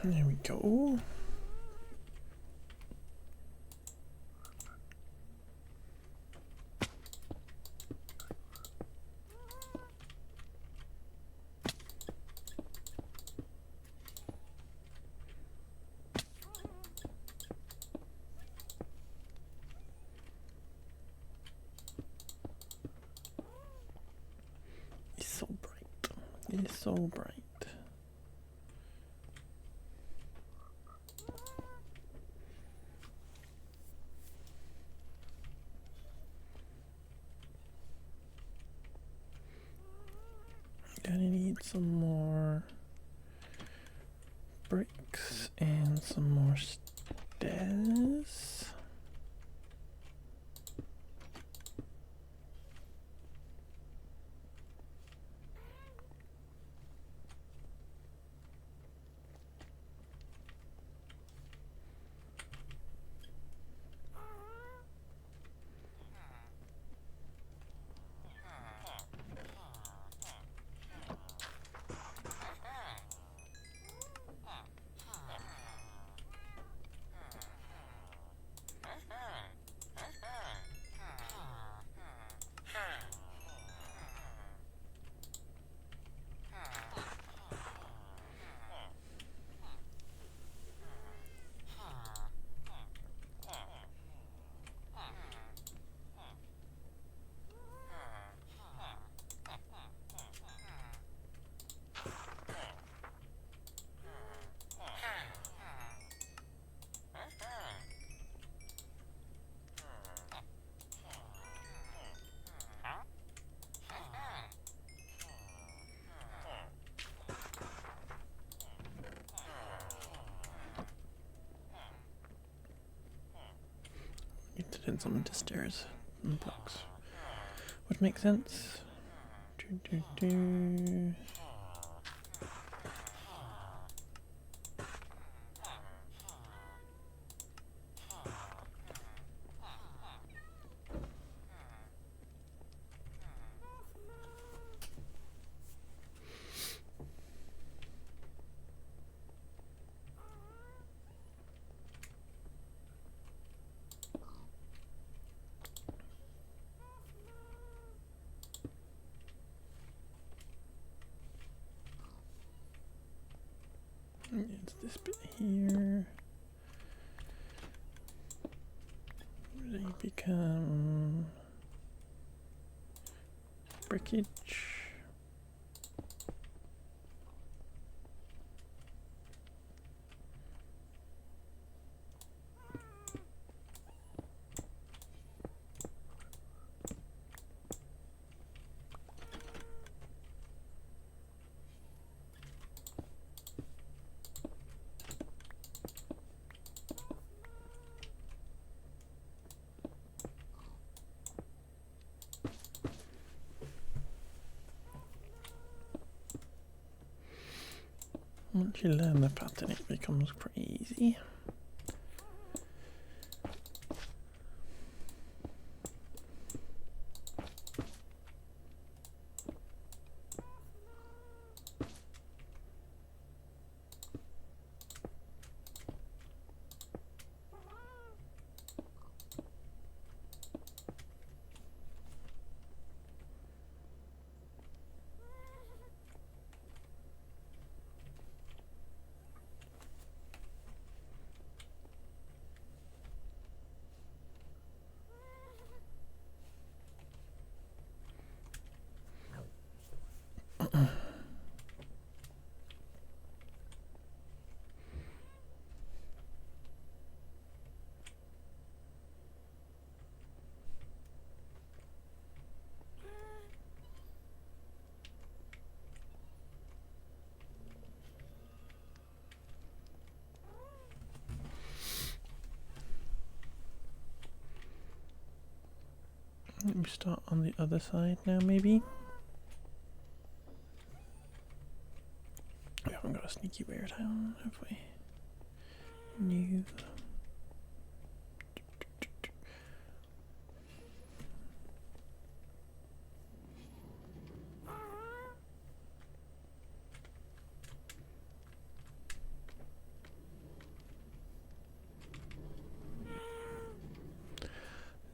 There we go. It's so bright. It's so bright. Gonna need some more bricks and some more stairs. Need to do some of the stairs and blocks. Would make sense. Do. It's this bit here. They become brickage. Once you learn the pattern, it becomes pretty easy. Let me start on the other side now, maybe. We haven't got a sneaky way down, have we? No.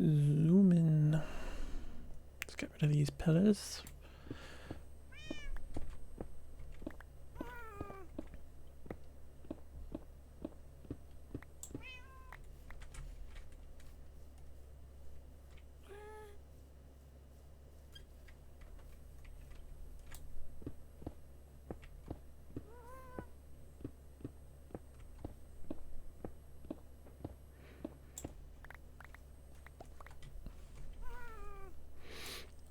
Zoom in. Let's get rid of these pillars.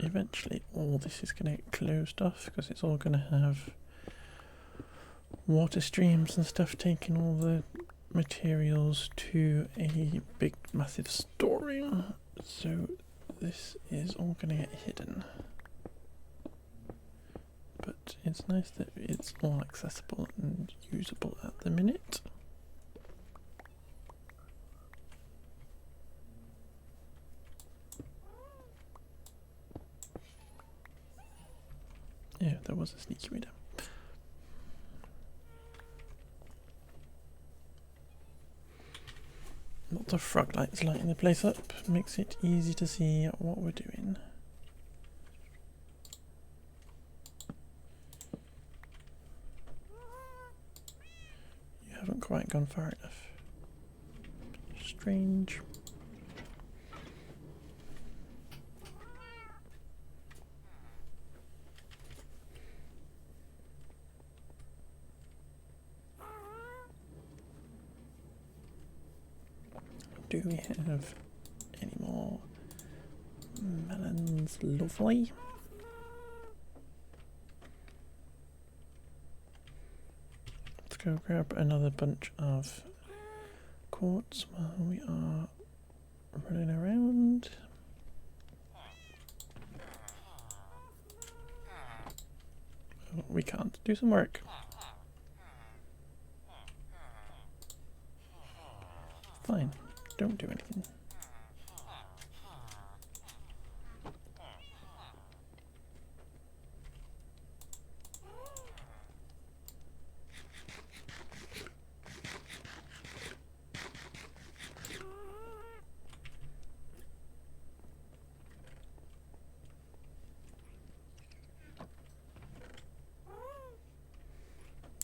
Eventually all this is going to get closed off because it's all going to have water streams and stuff taking all the materials to a big massive storeroom. So this is all going to get hidden. But it's nice that it's all accessible and usable at the minute. Yeah, there was a sneaky way down. Lots of frog lights lighting the place up, makes it easy to see what we're doing. You haven't quite gone far enough. Strange. Do we have any more melons? Lovely. Let's go grab another bunch of quartz while we are running around. Oh, we can't do some work. Fine. Don't do anything.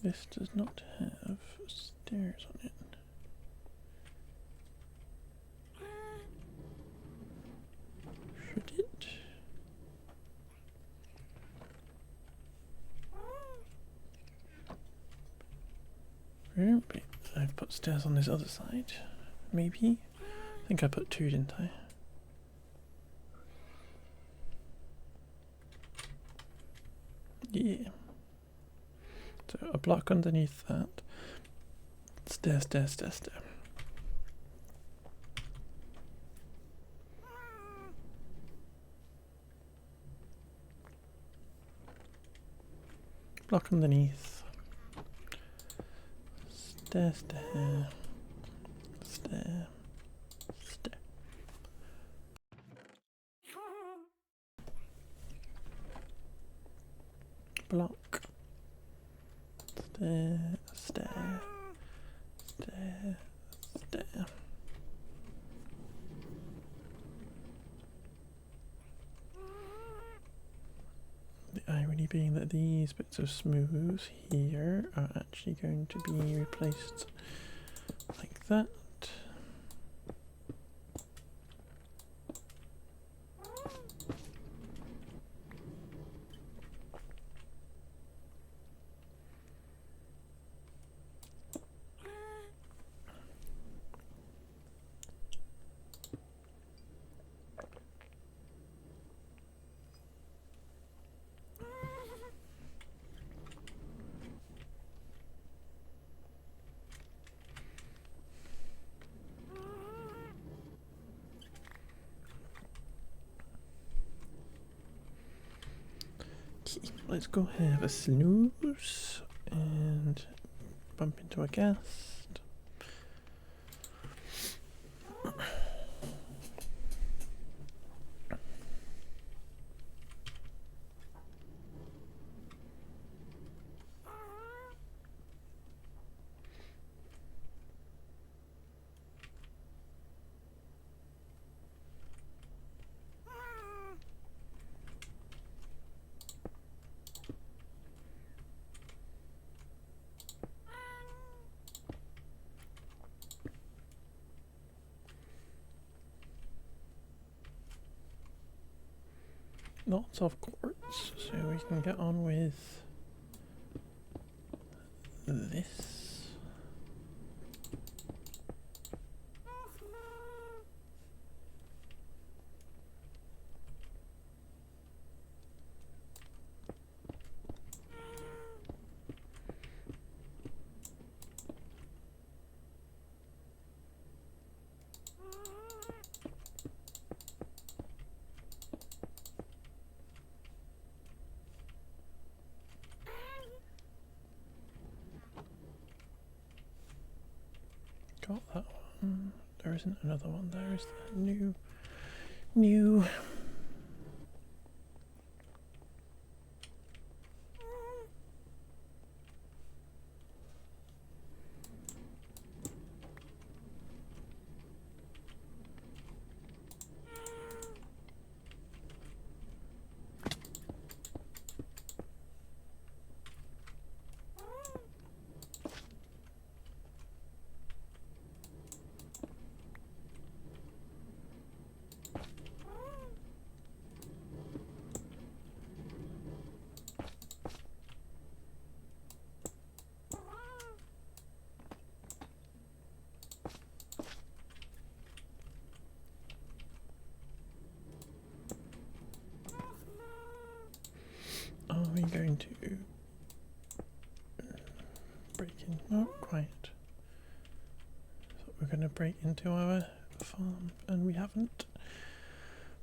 This does not have stairs on it. Should it? I've put stairs on this other side. Maybe? I think I put two, didn't I? Yeah. So a block underneath that. Stair, stair, stair, stair. Block underneath. Stair, stair. Stair. Stair. Block. Stair, stair. Stair, stair. The irony being that these bits of smooth here are actually going to be replaced like that. let's go have a snooze and bump into a guest. Lots of quartz, so we can get on with this. Got that one. There isn't another one there, is there? New. Are we going to break in? Not quite. Thought we were going to break into our farm, and we haven't,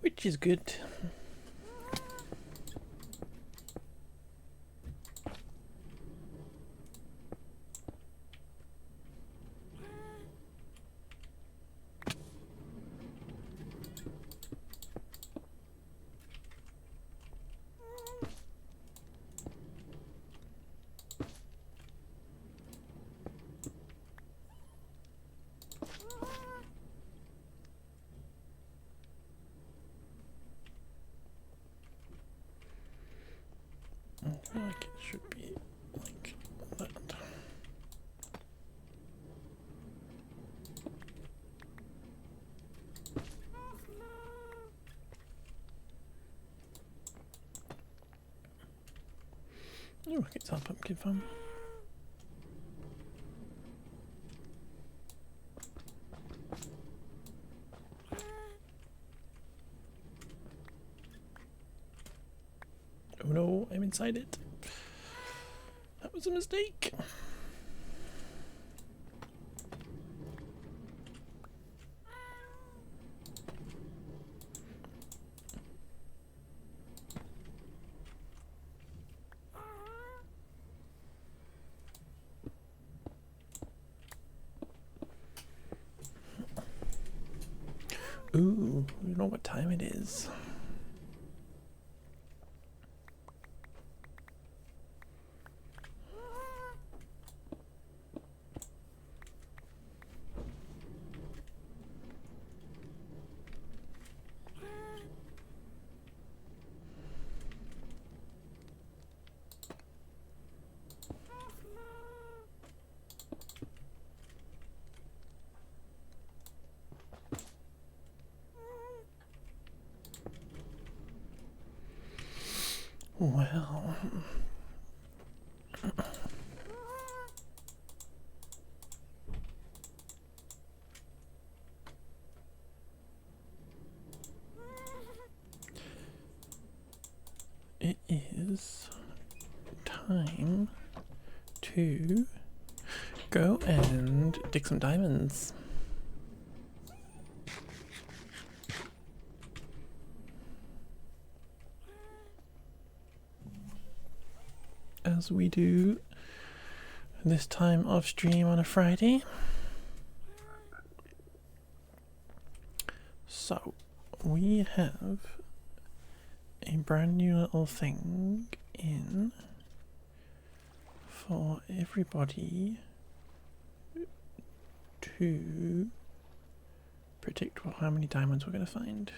which is good. I feel like it should be like that. Oh, it's our pumpkin farm. Oh no, I'm inside it. That was a mistake. Ooh, you know what time it is. Well, it is time to go and dig some diamonds. as we do this time of stream on a Friday. So we have a brand new little thing in for everybody to predict how many diamonds we're going to find.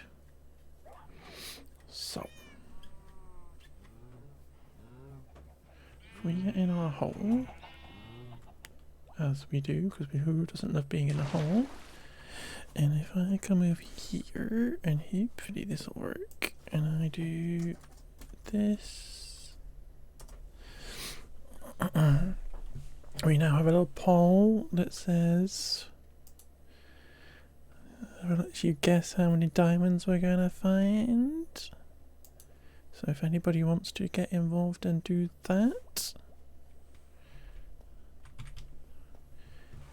So if we get in our hole, as we do, because who doesn't love being in a hole, and if I come over here and hopefully this will work, and I do this, we now have a little poll that says, lets you guess how many diamonds we're going to find. So if anybody wants to get involved and do that,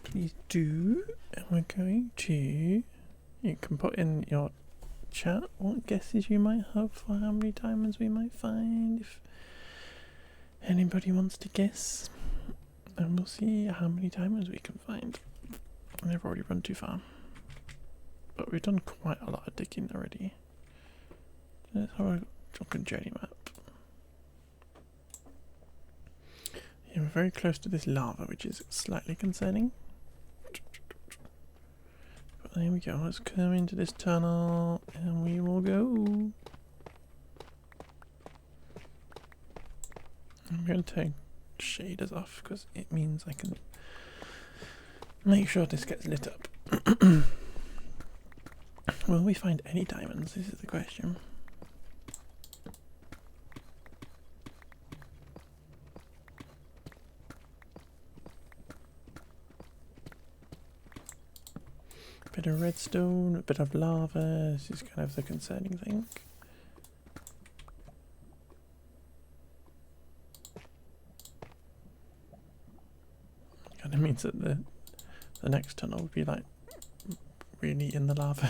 please do. And we're going to, you can put in your chat what guesses you might have for how many diamonds we might find, if anybody wants to guess, and we'll see how many diamonds we can find. And they've already run too far, but we've done quite a lot of digging already. Let's have a drunken journey map. Yeah, we're very close to this lava, which is slightly concerning. But there we go, let's come into this tunnel and we will go. I'm going to take shaders off because it means I can make sure this gets lit up. Will we find any diamonds? This is the question. Bit of redstone, a bit of lava. This is kind of the concerning thing. Kind of means that the next tunnel would be like really in the lava.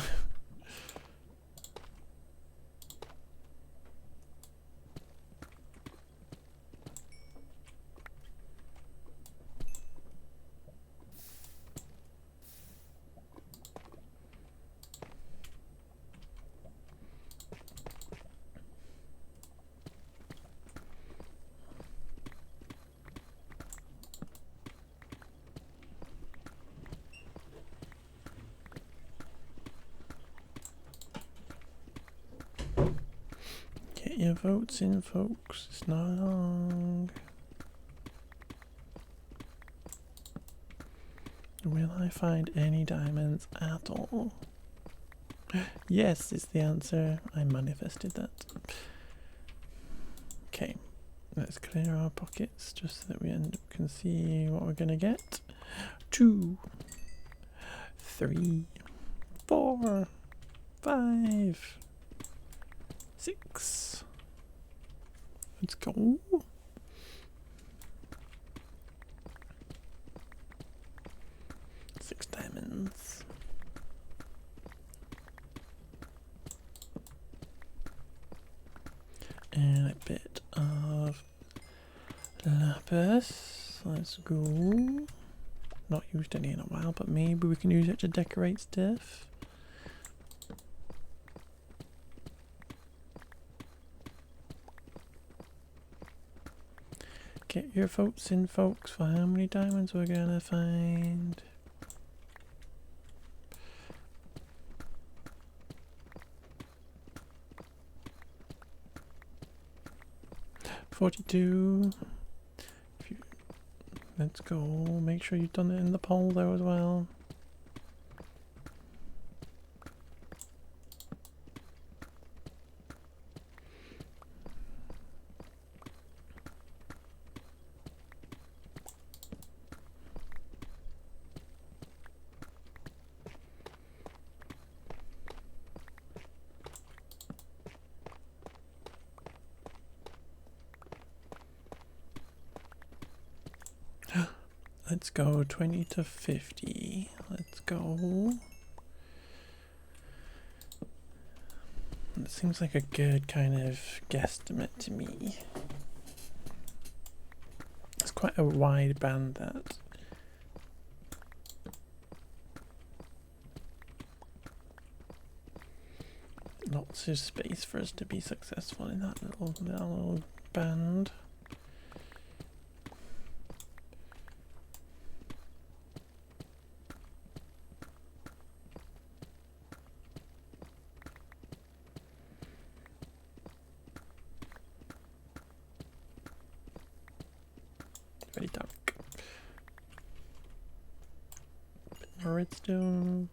Get your votes in, folks. It's not long. Will I find any diamonds at all? Yes is the answer. I manifested that. Okay, let's clear our pockets just so that we can see what we're gonna get. 2, 3, 4, 5, 6. Let's go. 6 diamonds. And a bit of lapis. Let's go. Not used any in a while, but maybe we can use it to decorate stuff. Get your votes in, folks, for how many diamonds we're gonna find. $42. Let's go. Make sure you've done it in the poll there as well. Let's go 20 to 50. Let's go. It seems like a good kind of guesstimate to me. quite a wide band, that. Lots of space for us to be successful in that little band. Very dark. Bit more redstone.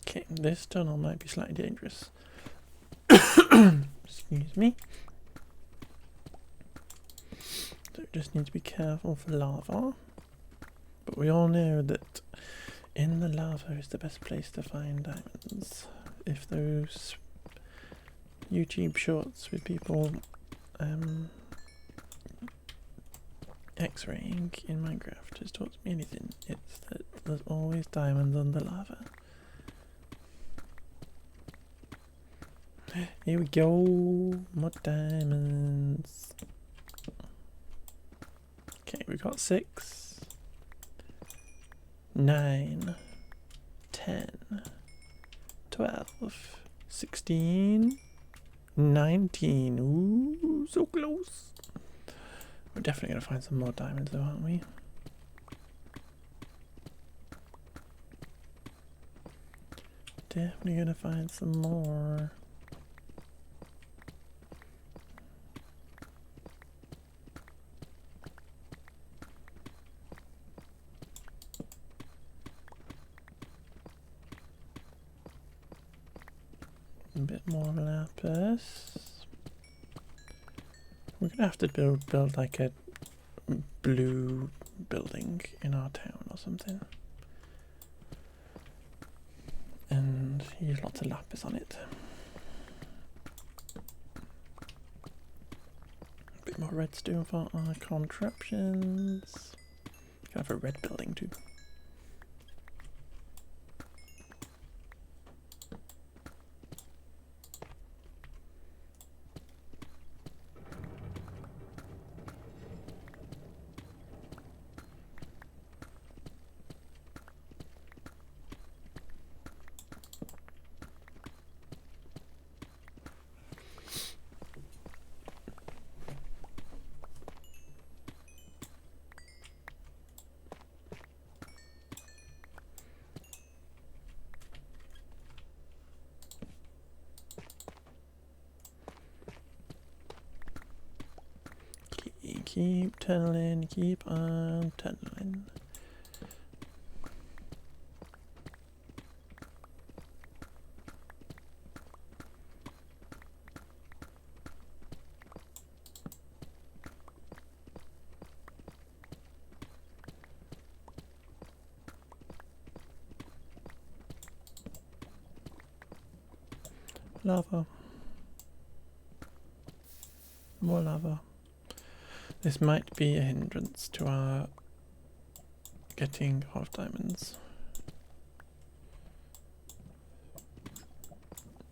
Okay, this tunnel might be slightly dangerous. Excuse me. So we just need to be careful for lava. But we all know that in the lava is the best place to find diamonds. If those YouTube shorts with people X-raying in Minecraft has taught me anything, it's that there's always diamonds under lava. Here we go, more diamonds. Okay, we got 6, 9, 10, 12, 16, 19. Ooh, so close. We're definitely going to find some more diamonds though, aren't we? Definitely going to find some more. A bit more lapis. We're gonna have to build like a blue building in our town or something, and use lots of lapis on it. A bit more redstone for our contraptions. Can have a red building too. Keep tunneling, keep on tunneling. Lava. More lava. This might be a hindrance to our getting half diamonds.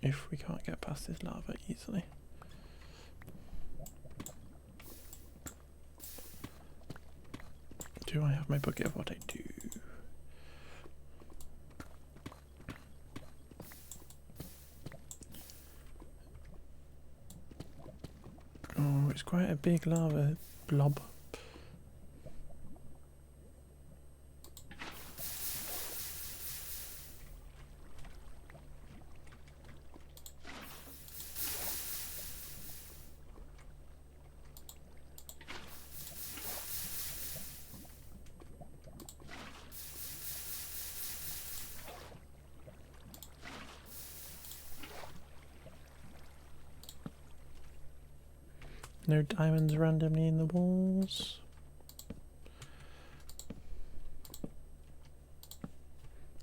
If we can't get past this lava easily. Do I have my bucket of what I do? Oh, it's quite a big lava blob. No diamonds randomly in the walls.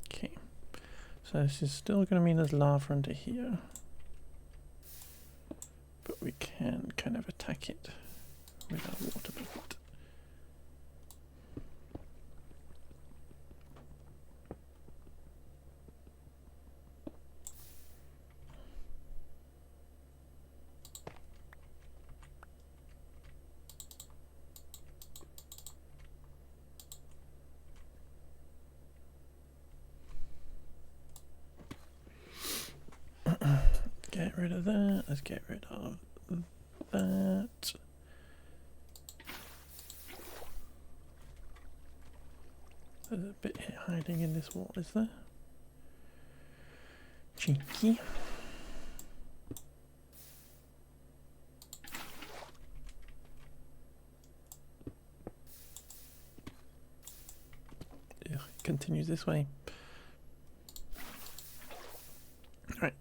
Okay, so this is still going to mean there's lava under here, but we can kind of attack it with our water bucket. get rid of that. Let's get rid of that. There's a bit hiding in this wall, is there? Cheeky. Ugh, it continues this way. Right.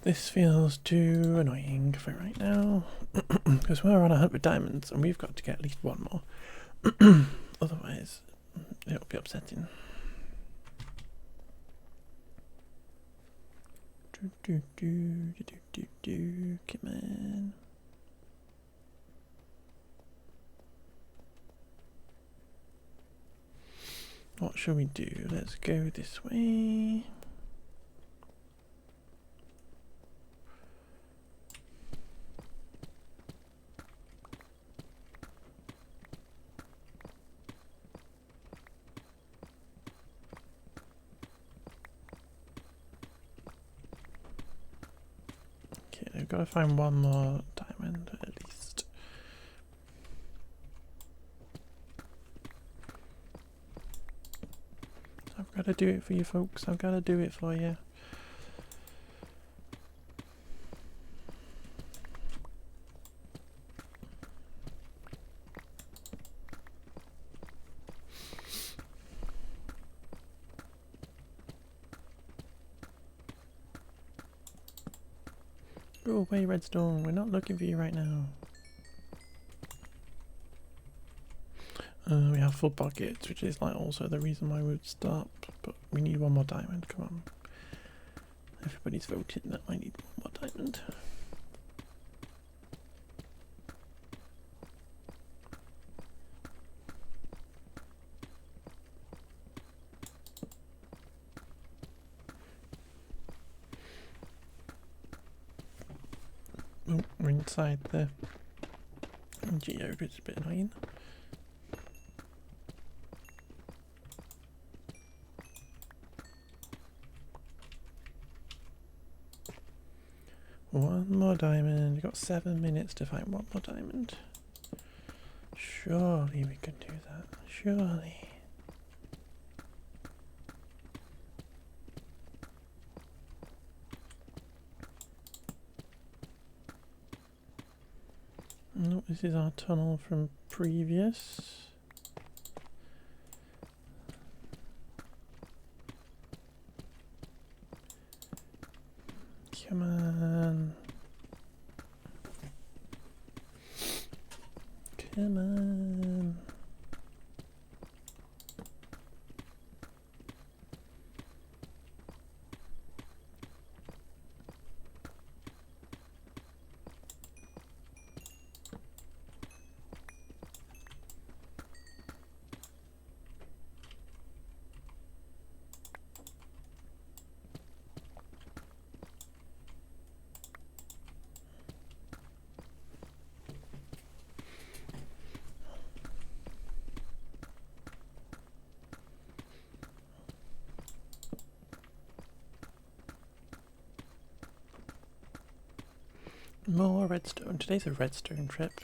This feels too annoying for right now. Because we're on 100 diamonds and we've got to get at least one more. Otherwise, it'll be upsetting. Come on. What shall we do? Let's go this way. Okay, I've got to find one more diamond at least. I've got to do it for you folks. I've got to do it for you. Go away, redstone. We're not looking for you right now. We have full pockets, which is like also the reason why we would stop. But we need one more diamond. Come on. Everybody's voting that I need one more diamond. Oh, we're inside the geode, which is a bit annoying. One more diamond. You've got 7 minutes to find one more diamond. Surely we can do that. Surely. No, this is our tunnel from previous. Come on. Come on. More redstone. Today's a redstone trip.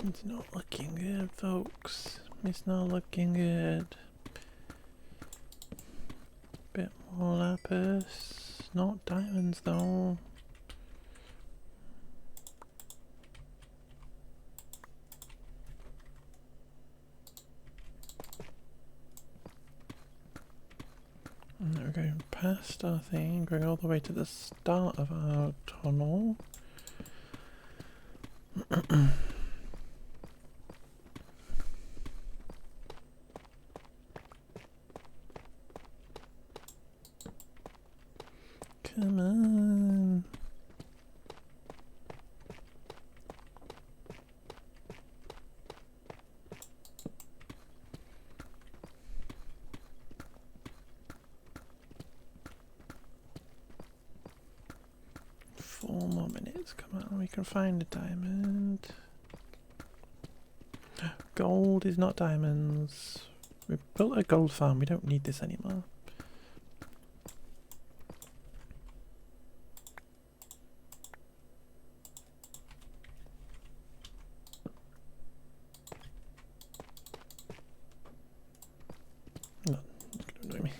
It's not looking good, folks. It's not looking good. Bit more lapis. Not diamonds, though. And we're going past our thing, going all the way to the start of our tunnel. Come on. Let's come out and we can find a diamond. Gold is not diamonds. We've built a gold farm, we don't need this anymore. No, it's gonna annoy me.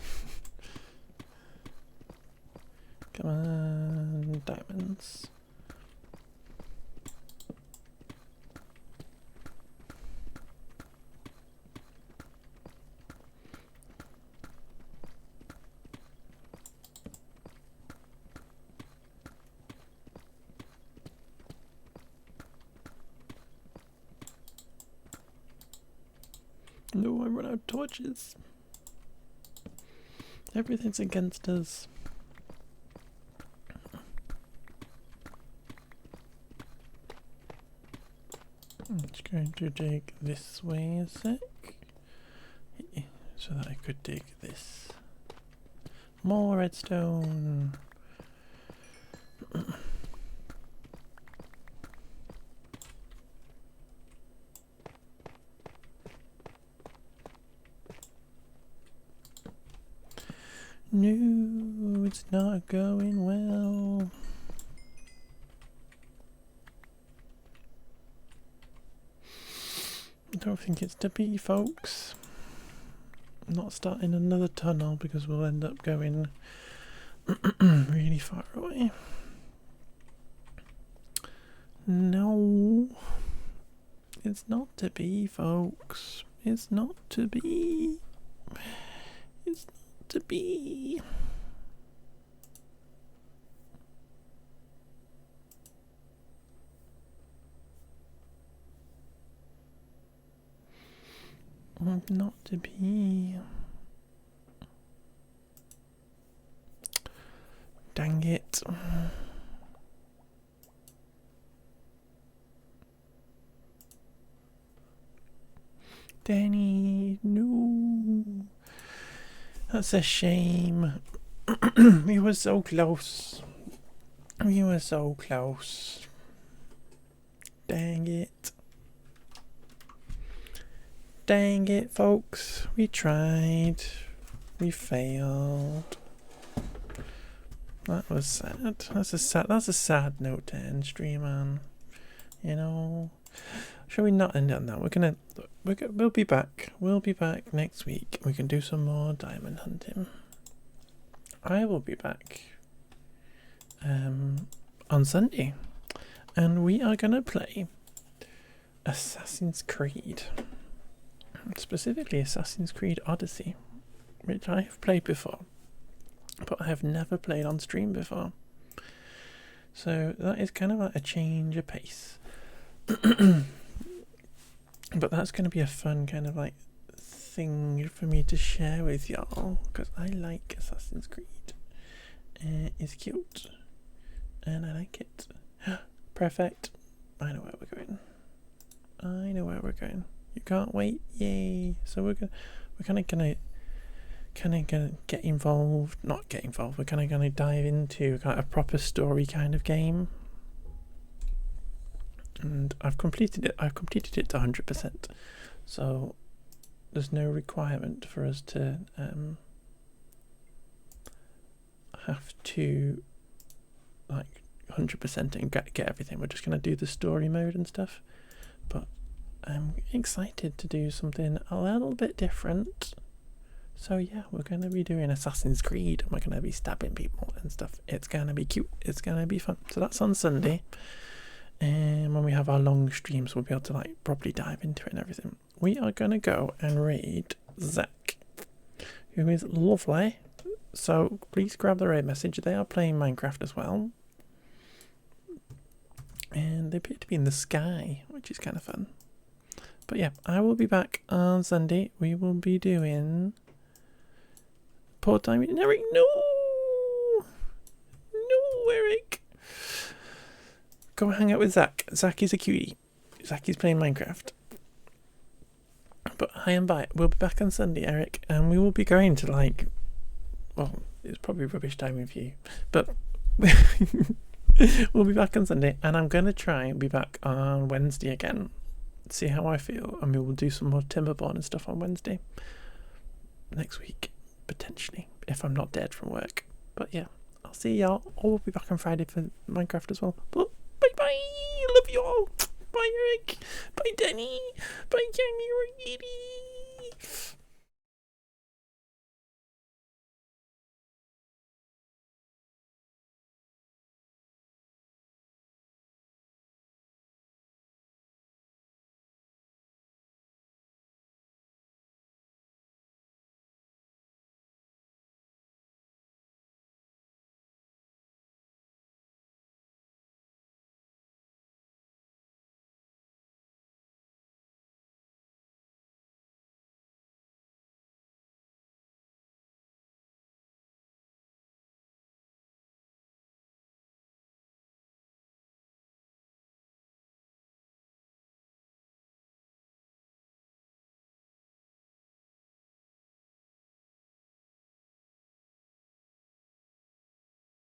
Come on, diamonds. No, I run out of torches. Everything's against us. I'm just going to dig this way a sec. So that I could dig this. More redstone. No, it's not going well. I don't think it's to be, folks. I'm not starting another tunnel because we'll end up going really far away. No, it's not to be, folks. It's not to be. It's not to be. Not to be. Dang it. Danny, no. That's a shame. We were so close. We were so close. Dang it. Dang it, folks. We tried. We failed. That was sad. That's a sad note to end stream on. You know. Shall we not end on that? We'll be back. We'll be back next week. We can do some more diamond hunting. I will be back on Sunday, and we are gonna play Assassin's Creed. Specifically Assassin's Creed Odyssey, which I have played before, but I have never played on stream before. So that is kind of like a change of pace. But that's going to be a fun kind of like thing for me to share with y'all, because I like Assassin's Creed. It's cute, and I like it. Perfect. I know where we're going. I know where we're going. You can't wait, yay! So we're kind of gonna get involved. Not get involved. We're kind of gonna dive into kind of a proper story kind of game. And I've completed it. I've completed it to 100%. So there's no requirement for us to have to like 100% and get everything. We're just gonna do the story mode and stuff. But I'm excited to do something a little bit different. So yeah, we're going to be doing Assassin's Creed, and we're going to be stabbing people and stuff. It's going to be cute. It's going to be fun. So that's on Sunday. And when we have our long streams, we'll be able to like properly dive into it and everything. We are going to go and raid Zach, who is lovely. So please grab the raid message. They are playing Minecraft as well. And they appear to be in the sky, which is kind of fun. But yeah, I will be back on Sunday. We will be doing Poor Time. Eric, no! No, Eric! Go hang out with Zach. Zach is a cutie. Zach is playing Minecraft. But hi and bye. We'll be back on Sunday, Eric, and we will be going to like, well, it's probably rubbish time with you, but We'll be back on Sunday, and I'm going to try and be back on Wednesday again. See how I feel, and we will do some more Timberborn and stuff on Wednesday. Next week, potentially, if I'm not dead from work. But yeah, I'll see y'all. Or we'll be back on Friday for Minecraft as well. But bye-bye. Love you all. Bye, Eric. Bye, Danny. Bye, Jamie.